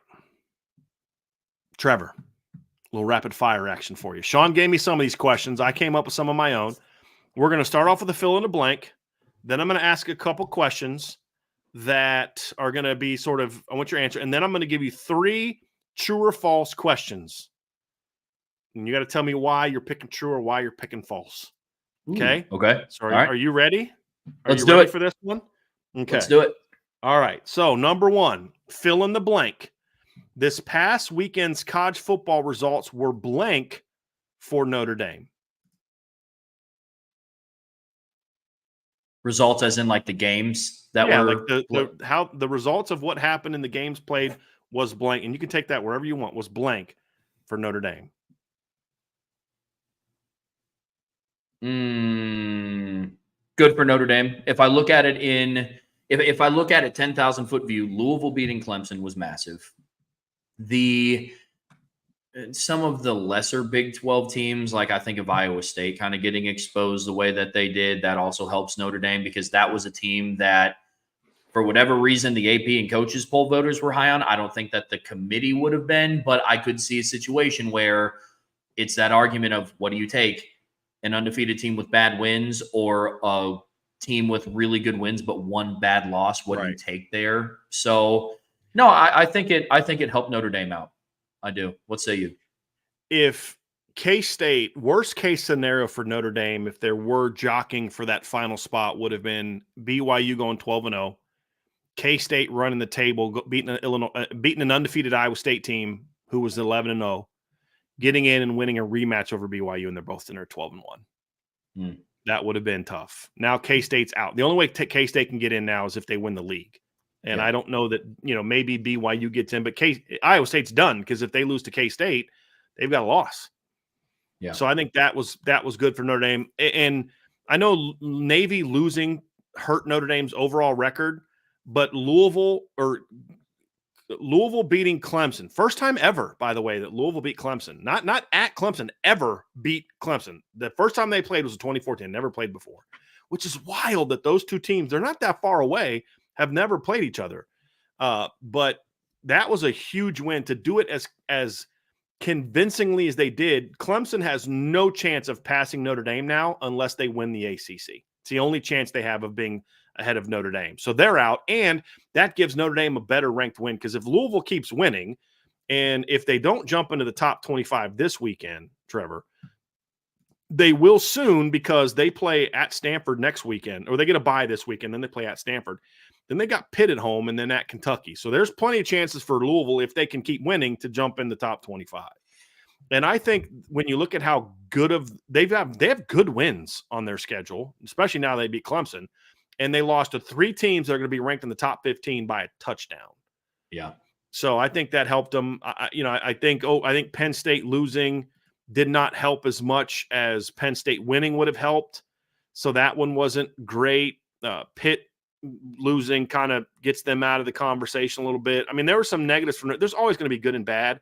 Trevor, a little rapid fire action for you. Sean gave me some of these questions. I came up with some of my own. We're going to start off with a fill in the blank. Then I'm going to ask a couple questions that are going to be sort of, I want your answer. And then I'm going to give you 3 true or false questions. And you got to tell me why you're picking true or why you're picking false. Okay? Okay. So are you ready? Let's do it for this one? Okay. Let's do it. All right. So number 1, fill in the blank. This past weekend's college football results were blank for Notre Dame. Results as in like the games that were like how the results of what happened in the games played was blank, and you can take that wherever you want, was blank for Notre Dame. Good for Notre Dame. If I look at it if I look at it 10,000 foot view, Louisville beating Clemson was massive. Some of the lesser Big 12 teams, like I think of Iowa State kind of getting exposed the way that they did, that also helps Notre Dame because that was a team that, for whatever reason, the AP and coaches poll voters were high on. I don't think that the committee would have been, but I could see a situation where it's that argument of what do you take, an undefeated team with bad wins or a team with really good wins but one bad loss? What do you take there? So no, I think it helped Notre Dame out. I do. What say you? If K-State, worst case scenario for Notre Dame, if there were jockeying for that final spot, would have been BYU going 12-0, K-State running the table, beating an undefeated Iowa State team who was 11-0, getting in and winning a rematch over BYU, and they're both in there 12-1. That would have been tough. Now K-State's out. The only way K-State can get in now is if they win the league. And I don't know that, maybe BYU gets in, but Iowa State's done because if they lose to K-State, they've got a loss. Yeah. So I think that was good for Notre Dame. And I know Navy losing hurt Notre Dame's overall record, but Louisville beating Clemson, first time ever, by the way, that Louisville beat Clemson. Not at Clemson, ever beat Clemson. The first time they played was in 2014, never played before, which is wild that those two teams, they're not that far away, have never played each other. But that was a huge win to do it as convincingly as they did. Clemson has no chance of passing Notre Dame now unless they win the ACC. It's the only chance they have of being ahead of Notre Dame. So they're out, and that gives Notre Dame a better ranked win because if Louisville keeps winning and if they don't jump into the top 25 this weekend, Trevor, they will soon because they play at Stanford next weekend, or they get a bye this weekend, then they play at Stanford. Then they got Pitt at home and then at Kentucky. So there's plenty of chances for Louisville, if they can keep winning, to jump in the top 25. And I think when you look at how good they have good wins on their schedule, especially now they beat Clemson, and they lost to 3 teams that are going to be ranked in the top 15 by a touchdown. Yeah. So I think that helped them. I think Penn State losing did not help as much as Penn State winning would have helped. So that one wasn't great. Pitt losing kind of gets them out of the conversation a little bit. I mean, there were some negatives from it. There's always going to be good and bad,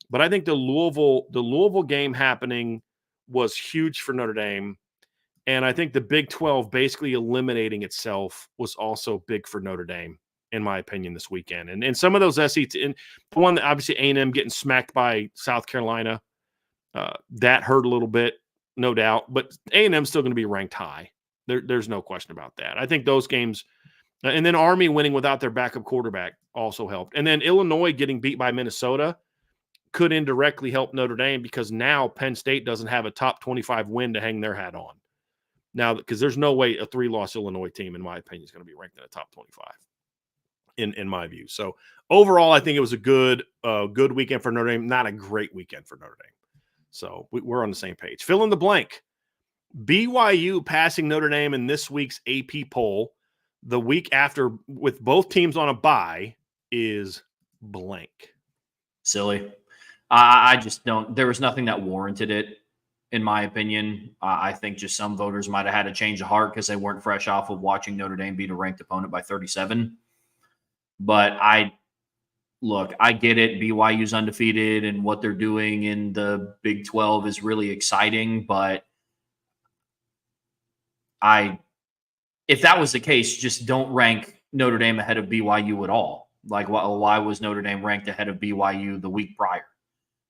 but I think the Louisville game happening was huge for Notre Dame. And I think the Big 12 basically eliminating itself was also big for Notre Dame, in my opinion, this weekend. And some of those SEC, and the one that obviously A&M getting smacked by South Carolina, that hurt a little bit, no doubt. But A&M still going to be ranked high. There's no question about that. I think those games, and then Army winning without their backup quarterback also helped. And then Illinois getting beat by Minnesota could indirectly help Notre Dame because now Penn State doesn't have a top 25 win to hang their hat on. Now, because there's no way a 3-loss Illinois team, in my opinion, is going to be ranked in the top 25 in my view. So overall, I think it was a good weekend for Notre Dame, not a great weekend for Notre Dame. So we're on the same page. Fill in the blank. BYU passing Notre Dame in this week's AP poll the week after with both teams on a bye is blank. Silly. I just don't – there was nothing that warranted it, in my opinion. I think just some voters might have had a change of heart because they weren't fresh off of watching Notre Dame beat a ranked opponent by 37. But I get it. BYU's undefeated and what they're doing in the Big 12 is really exciting. But if that was the case, just don't rank Notre Dame ahead of BYU at all. Like, why was Notre Dame ranked ahead of BYU the week prior?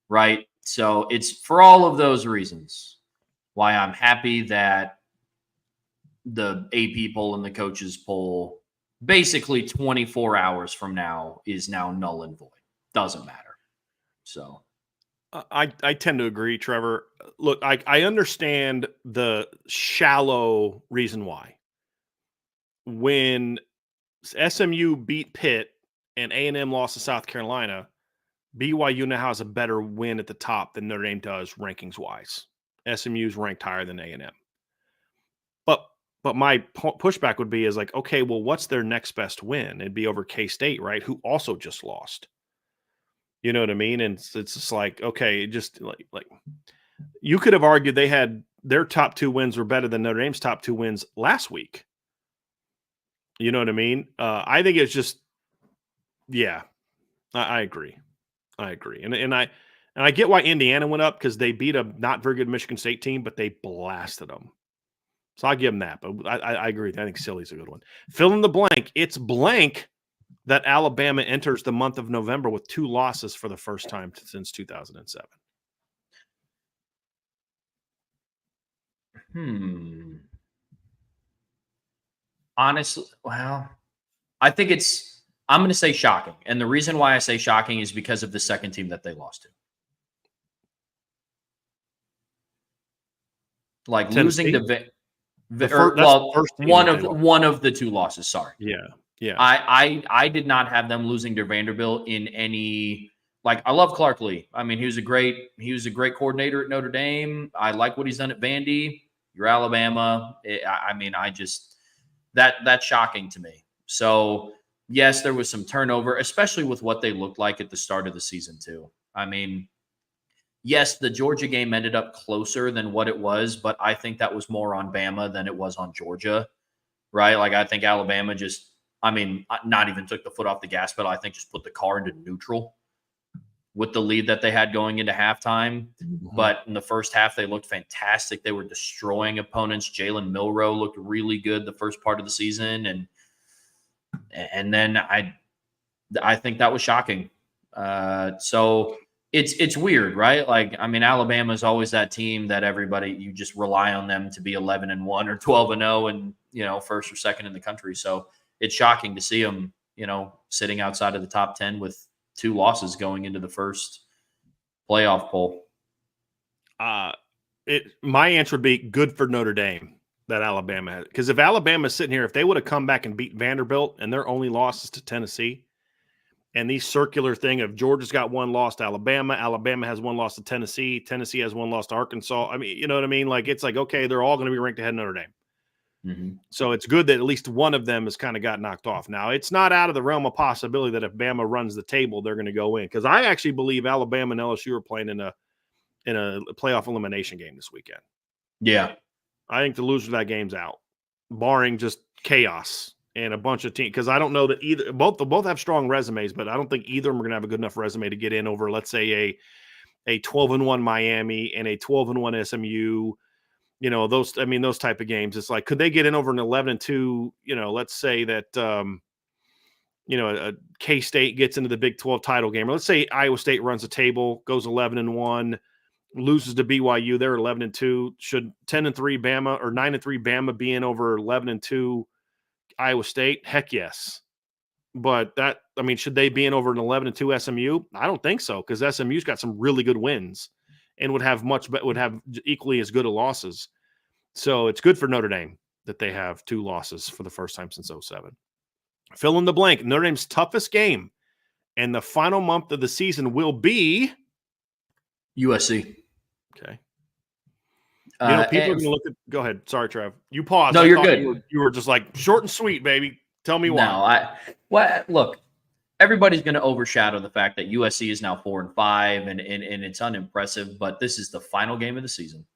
Right? So it's for all of those reasons why I'm happy that the AP poll and the coaches poll basically 24 hours from now is now null and void. Doesn't matter. So I tend to agree, Trevor. Look, I understand the shallow reason why. When SMU beat Pitt and A&M lost to South Carolina, BYU now has a better win at the top than Notre Dame does rankings-wise. SMU's ranked higher than A&M. But my pushback would be is like, okay, well, what's their next best win? It'd be over K-State, right, who also just lost. You know what I mean? And it's just like, okay, just like you could have argued they had their top 2 wins were better than Notre Dame's top 2 wins last week. You know what I mean? I think it's just, yeah, I agree. And I get why Indiana went up because they beat a not very good Michigan State team, but they blasted them. So I'll give them that. But I agree with you. I think Silly's a good one. Fill in the blank. It's blank that Alabama enters the month of November with 2 losses for the first time since 2007. Honestly, well, I think I'm going to say shocking. And the reason why I say shocking is because of the second team that they lost to. Like Tennessee? losing to one of the 2 losses. Sorry. Yeah. I did not have them losing to Vanderbilt in any. Like, I love Clark Lee. I mean, he was a great coordinator at Notre Dame. I like what he's done at Vandy. You're Alabama. That's shocking to me. So yes, there was some turnover, especially with what they looked like at the start of the season too. I mean, yes, the Georgia game ended up closer than what it was, but I think that was more on Bama than it was on Georgia, right? Like, I think Alabama not even took the foot off the gas pedal. I think just put the car into neutral with the lead that they had going into halftime. Mm-hmm. But in the first half, they looked fantastic. They were destroying opponents. Jalen Milroe looked really good the first part of the season. And then I think that was shocking. So it's weird, right? Like, I mean, Alabama is always that team that you just rely on them to be 11-1 or 12-0 and, first or second in the country. So it's shocking to see them, sitting outside of the top 10 with 2 losses going into the first playoff poll. My answer would be good for Notre Dame that Alabama had. Because if Alabama's sitting here, if they would have come back and beat Vanderbilt and their only losses to Tennessee, and these circular thing of Georgia's got 1 loss to Alabama, Alabama has 1 loss to Tennessee, Tennessee has 1 loss to Arkansas. I mean, you know what I mean? Like, it's like, okay, they're all going to be ranked ahead of Notre Dame. Mm-hmm. So it's good that at least one of them has kind of got knocked off. Now, it's not out of the realm of possibility that if Bama runs the table, they're going to go in. Because I actually believe Alabama and LSU are playing in a playoff elimination game this weekend. Yeah. I think the loser of that game's out, barring just chaos and a bunch of teams. Because I don't know that both have strong resumes, but I don't think either of them are going to have a good enough resume to get in over, let's say, a 12-1 Miami and a 12-1 SMU. Those type of games. It's like, could they get in over an 11-2? Let's say that, K-State gets into the Big 12 title game. Or let's say Iowa State runs the table, goes 11-1, loses to BYU. They're 11-2. Should 10-3 Bama or 9-3 Bama be in over 11-2 Iowa State? Heck yes. But should they be in over an 11-2 SMU? I don't think so, because SMU's got some really good wins and would have equally as good of losses. So it's good for Notre Dame that they have 2 losses for the first time since 2007. Fill in the blank. Notre Dame's toughest game and the final month of the season will be USC. Okay. People are going to look at – go ahead. Sorry, Trev. You paused. No, you're good. You were just like, short and sweet, baby. Tell me why. Look, everybody's going to overshadow the fact that USC is now 4-5, and it's unimpressive, but this is the final game of the season.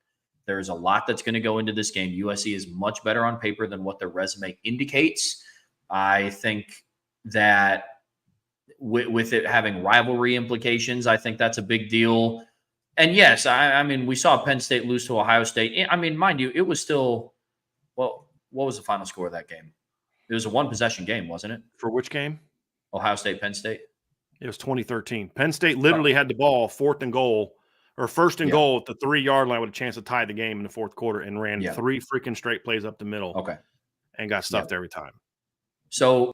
There's a lot that's going to go into this game. USC is much better on paper than what their resume indicates. I think that with it having rivalry implications, I think that's a big deal. And yes, I mean, we saw Penn State lose to Ohio State. I mean, mind you, it was still, well, what was the final score of that game? It was a 1-possession game, wasn't it? For which game? Ohio State, Penn State. It was 2013. Penn State literally had the ball first and goal at the 3-yard line with a chance to tie the game in the fourth quarter and ran 3 freaking straight plays up the middle. Okay. And got stuffed every time. So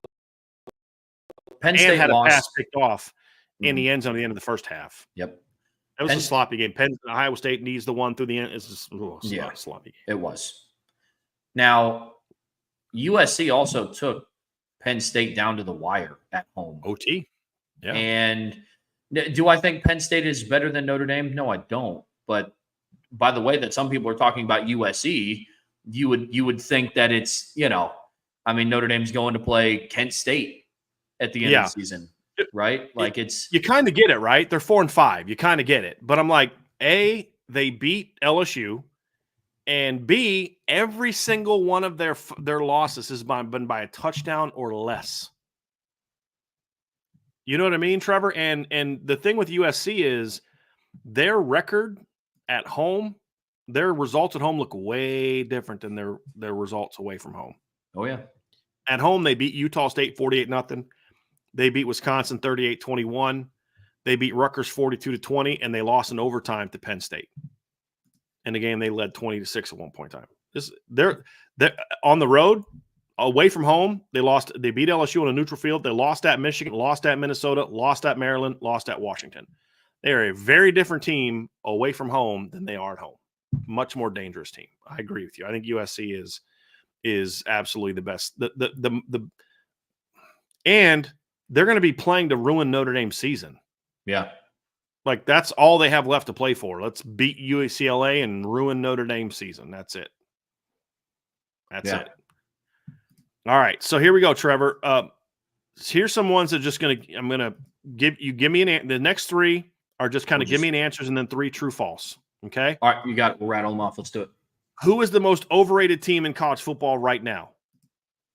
Penn State had lost. A pass picked off in the end zone at the end of the first half. Yep. It was a sloppy game. Ohio State needs the one through the end. It's just sloppy game. It was. Now, USC also took Penn State down to the wire at home. OT. Yeah. And do I think Penn State is better than Notre Dame? No, I don't. But by the way that some people are talking about USC, you would think that it's, Notre Dame's going to play Kent State at the end of the season. Right? Like you kind of get it, right? They're 4-5. You kind of get it. But I'm like, A, they beat LSU, and B, every single one of their losses has been by a touchdown or less. You know what I mean, Trevor? And the thing with USC is their record at home, their results at home look way different than their results away from home. Oh yeah. At home, they beat Utah State 48-0. They beat Wisconsin 38-21. They beat Rutgers 42-20, and they lost in overtime to Penn State. In the game, they led 20-6 at one point in time. They're on the road, away from home. They beat LSU on a neutral field. They lost at Michigan, lost at Minnesota, lost at Maryland, lost at Washington. They are a very different team away from home than they are at home. Much more dangerous team. I agree with you. I think USC is absolutely the best. And they're going to be playing to ruin Notre Dame's season. Yeah. Like, that's all they have left to play for. Let's beat UCLA and ruin Notre Dame's season. That's it. That's it. All right. So here we go, Trevor. Here's some ones that I'm going to give me the next 3 are just kind of give me an answers and then 3 true false. Okay. All right. You got it. We'll rattle them off. Let's do it. Who is the most overrated team in college football right now?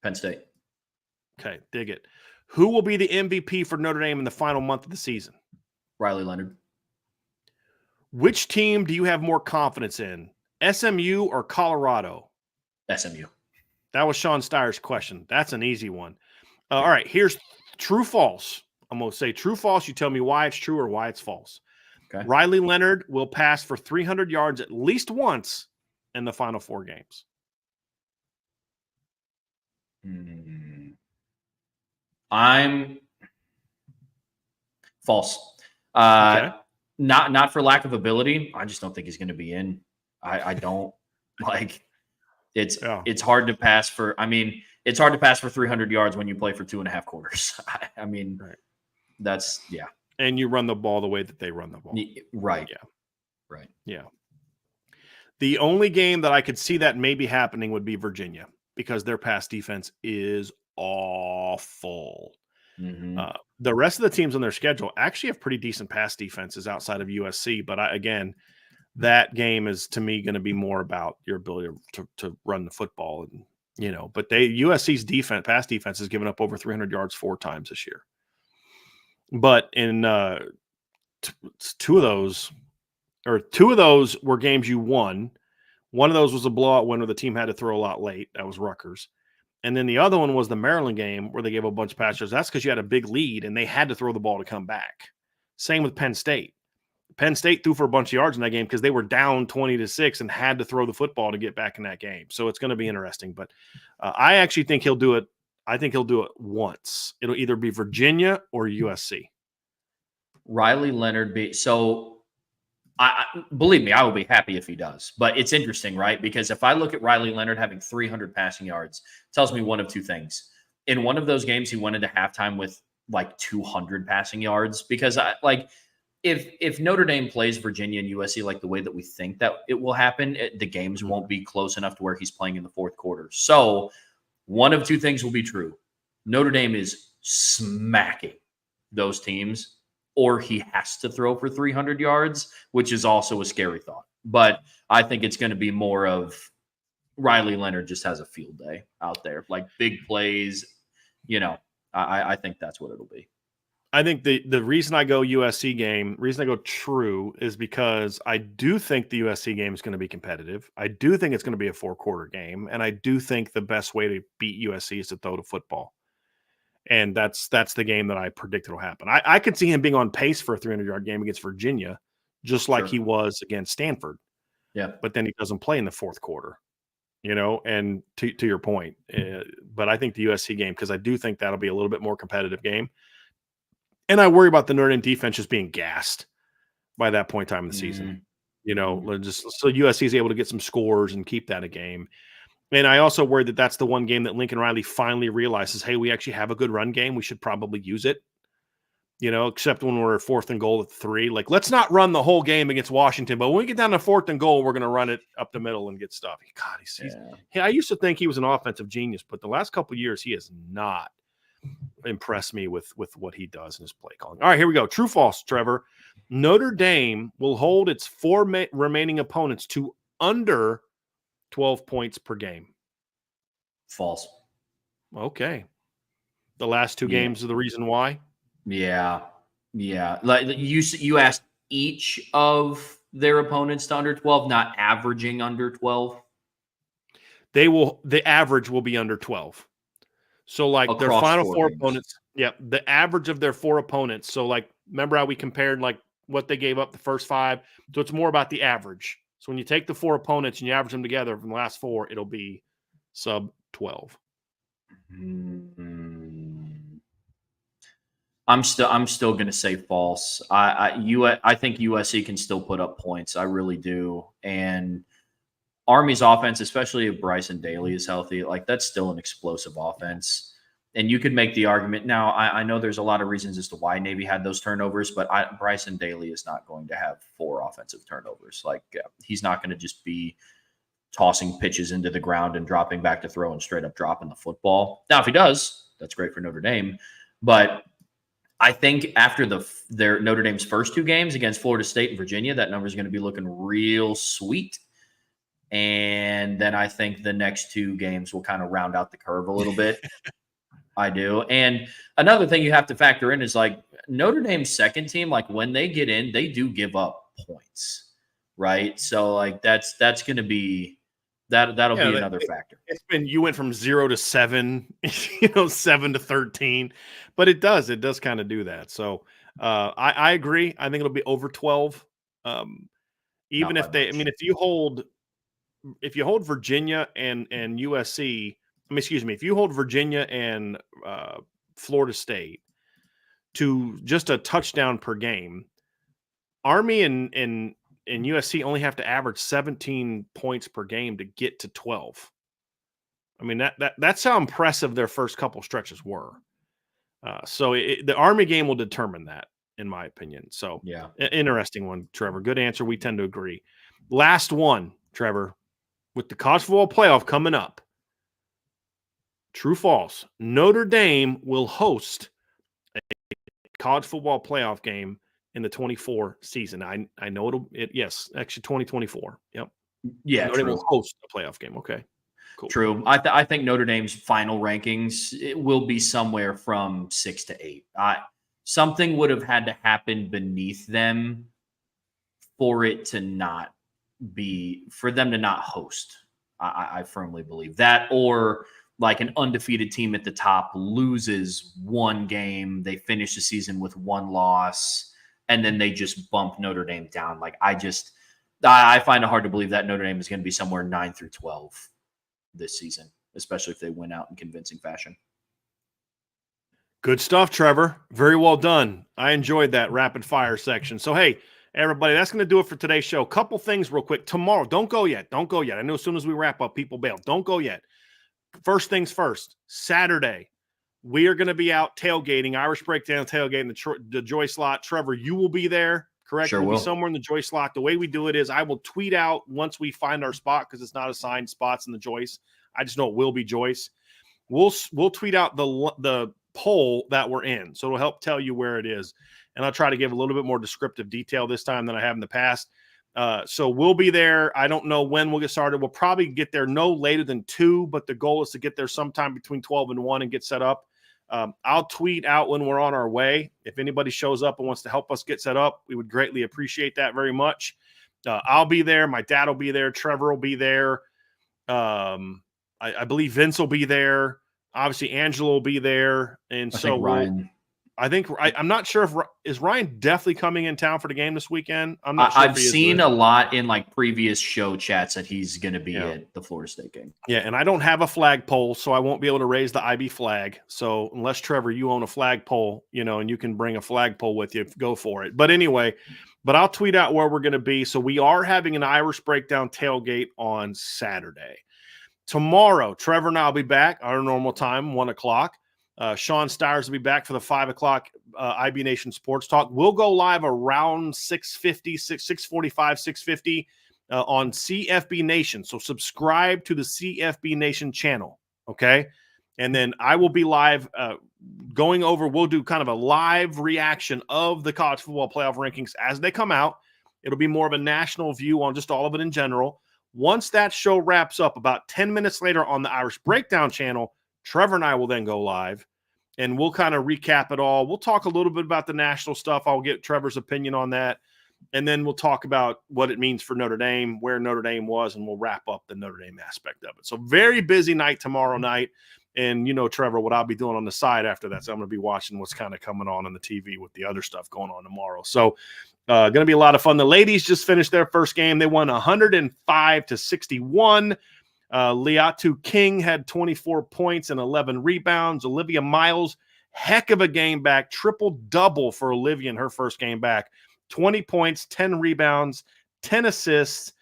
Penn State. Okay. Dig it. Who will be the MVP for Notre Dame in the final month of the season? Riley Leonard. Which team do you have more confidence in, SMU or Colorado? SMU. That was Sean Steyer's question. That's an easy one. All right, here's true false. I'm going to say true false. You tell me why it's true or why it's false. Okay. Riley Leonard will pass for 300 yards at least once in the final 4 games. I'm false. Okay. Not for lack of ability. I just don't think he's going to be in. I don't like. It's hard to pass for. It's hard to pass for 300 yards when you play for 2.5 quarters. Right. That's And you run the ball the way that they run the ball. Right. Yeah. Right. Yeah. The only game that I could see that maybe happening would be Virginia, because their pass defense is awful. Mm-hmm. The rest of the teams on their schedule actually have pretty decent pass defenses outside of USC. But again, that game is, to me, going to be more about your ability to run the football. And, but USC's pass defense has given up over 300 yards 4 times this year. But in 2 of those were games you won. One of those was a blowout win where the team had to throw a lot late. That was Rutgers. And then the other one was the Maryland game where they gave a bunch of passes. That's because you had a big lead and they had to throw the ball to come back. Same with Penn State. Penn State threw for a bunch of yards in that game because they were down 20-6 and had to throw the football to get back in that game. So it's going to be interesting. But I actually think he'll do it. I think he'll do it once. It'll either be Virginia or USC. Riley Leonard so I believe me, I will be happy if he does. But it's interesting, right? Because if I look at Riley Leonard having 300 passing yards, it tells me one of two things. In one of those games, he went into halftime with like 200 passing yards. Because if Notre Dame plays Virginia and USC like the way that we think that it will happen, the games won't be close enough to where he's playing in the fourth quarter. So one of two things will be true. Notre Dame is smacking those teams, or he has to throw for 300 yards, which is also a scary thought. But I think it's going to be more of Riley Leonard just has a field day out there, like big plays. I think that's what it'll be. I think the reason I go USC game, reason I go true, is because I do think the USC game is going to be competitive. I do think it's going to be a 4-quarter game, and I do think the best way to beat USC is to throw the football. And that's the game that I predict will happen. I could see him being on pace for a 300-yard game against Virginia, just like he was against Stanford. Yeah. But then he doesn't play in the fourth quarter, and to your point. But I think the USC game, because I do think that'll be a little bit more competitive game. And I worry about the Notre Dame defense just being gassed by that point in time in the season. Just so USC is able to get some scores and keep that a game. And I also worry that that's the one game that Lincoln Riley finally realizes, hey, we actually have a good run game. We should probably use it, except when we're 4th and goal at 3. Like, let's not run the whole game against Washington. But when we get down to 4th and goal, we're going to run it up the middle and get stuff. God, I used to think he was an offensive genius, but the last couple of years, he has not impressed me with what he does in his play calling. All right, here we go. True, false, Trevor. Notre Dame will hold its 4 remaining opponents to under 12 points per game. False. Okay. The last 2 games are the reason why? Yeah. Like you asked each of their opponents to under 12, not averaging under 12. The average will be under 12. So like across their final 4 opponents. Yeah. The average of their 4 opponents. So like, remember how we compared like what they gave up the first 5? So it's more about the average. So when you take the 4 opponents and you average them together from the last 4, it'll be sub 12. I'm still going to say false. I think USC can still put up points. I really do. And Army's offense, especially if Bryson Daly is healthy, like that's still an explosive offense. And you could make the argument. Now, I know there's a lot of reasons as to why Navy had those turnovers, but Bryson Daly is not going to have 4 offensive turnovers. Like he's not going to just be tossing pitches into the ground and dropping back to throw and straight up dropping the football. Now, if he does, that's great for Notre Dame. But I think after their Notre Dame's first 2 games against Florida State and Virginia, that number is going to be looking real sweet. And then I think the next 2 games will kind of round out the curve a little bit. I do. And another thing you have to factor in is like Notre Dame's second team, like when they get in, they do give up points, right? So like that's going to be that'll be another factor. It's been, you went from 0 to 7, 7 to 13, but it does kind of do that. So I agree. I think it'll be over 12. Even if if you hold Virginia and USC, if you hold Virginia and Florida State to just a touchdown per game, Army and USC only have to average 17 points per game to get to 12. I mean, that's how impressive their first couple stretches were. So the Army game will determine that, in my opinion. So yeah, interesting one, Trevor. Good answer. We tend to agree. Last one, Trevor, with the college football playoff coming up. True, false. Notre Dame will host a college football playoff game in the 24 season. I know yes, actually 2024. Yep. Yeah. Notre Dame will host a playoff game. Okay. Cool. True. I think Notre Dame's final rankings, it will be somewhere from 6 to 8. Something would have had to happen beneath them for them to not host. I firmly believe that, or like an undefeated team at the top loses 1 game, they finish the season with 1 loss, and then they just bump Notre Dame down. Like I find it hard to believe that Notre Dame is going to be somewhere 9 through 12 this season, especially if they win out in convincing fashion. Good stuff, Trevor. Very well done. I enjoyed that rapid fire section. So, hey, everybody, that's going to do it for today's show. Couple things real quick. Tomorrow, don't go yet. Don't go yet. I know as soon as we wrap up, people bail. Don't go yet. First things first, Saturday, we are going to be out tailgating, Irish Breakdown tailgating, the Joy Slot. Trevor, you will be there, correct? Sure we'll will. be somewhere in the Joy Slot. The way we do it is I will tweet out once we find our spot because it's not assigned spots in the Joyce. I just know it will be Joyce. We'll tweet out the poll that we're in, so it'll help tell you where it is. And I'll try to give a little bit more descriptive detail this time than I have in the past. So we'll be there. I don't know when we'll get started. We'll probably get there no later than 2, but the goal is to get there sometime between 12 and 1 and get set up. I'll tweet out when we're on our way. If anybody shows up and wants to help us get set up, we would greatly appreciate that very much. I'll be there. My dad will be there. Trevor will be there. I believe Vince will be there. Obviously, Angela will be there. And so Ryan. I'm not sure is Ryan definitely coming in town for the game this weekend? I'm not sure. I've seen a lot in like previous show chats that he's going to be at the Florida State game. Yeah, and I don't have a flagpole, so I won't be able to raise the IB flag. So unless, Trevor, you own a flagpole, and you can bring a flagpole with you, go for it. But anyway, I'll tweet out where we're going to be. So we are having an Irish Breakdown tailgate on Saturday. Tomorrow, Trevor and I will be back our normal time, 1 o'clock. Sean Stiers will be back for the 5 o'clock IB Nation Sports Talk. We'll go live around 6:45, 6:50 on CFB Nation. So subscribe to the CFB Nation channel, okay? And then I will be live going over. We'll do kind of a live reaction of the college football playoff rankings as they come out. It'll be more of a national view on just all of it in general. Once that show wraps up, about 10 minutes later on the Irish Breakdown channel, Trevor and I will then go live, and we'll kind of recap it all. We'll talk a little bit about the national stuff. I'll get Trevor's opinion on that, and then we'll talk about what it means for Notre Dame, where Notre Dame was, and we'll wrap up the Notre Dame aspect of it. So very busy night tomorrow night, and Trevor, what I'll be doing on the side after that. So I'm going to be watching what's kind of coming on the TV with the other stuff going on tomorrow. So going to be a lot of fun. The ladies just finished their first game. They won 105-61. Liatu King had 24 points and 11 rebounds. Olivia Miles, heck of a game back, triple-double for Olivia in her first game back. 20 points, 10 rebounds, 10 assists.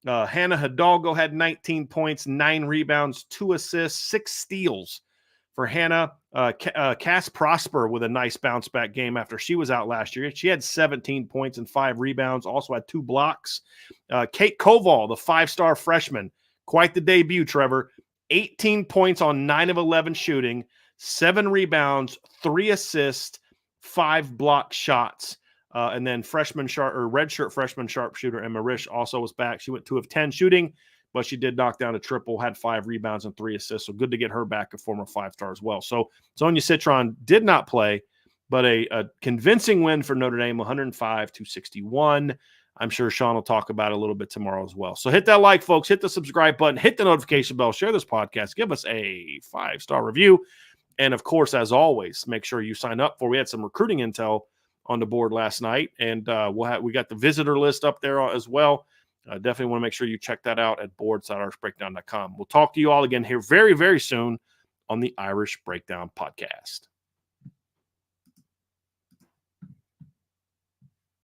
Hannah Hidalgo had 19 points, 9 rebounds, 2 assists, 6 steals for Hannah. Cass Prosper with a nice bounce-back game after she was out last year. She had 17 points and 5 rebounds, also had 2 blocks. Kate Koval, the 5-star freshman, quite the debut, Trevor. 18 points on 9 of 11 shooting, 7 rebounds, 3 assists, 5 block shots. And then redshirt freshman sharpshooter Emma Risch also was back. She went 2 of 10 shooting, but she did knock down a triple, had 5 rebounds and 3 assists. So good to get her back, a former 5-star as well. So Sonia Citron did not play, but a convincing win for Notre Dame, 105-61. I'm sure Sean will talk about it a little bit tomorrow as well. So hit that like, folks. Hit the subscribe button. Hit the notification bell. Share this podcast. Give us a 5-star review. And, of course, as always, make sure you sign up for. We had some recruiting intel on the board last night, and we got the visitor list up there as well. Definitely want to make sure you check that out at boards.irishbreakdown.com. We'll talk to you all again here very, very soon on the Irish Breakdown Podcast.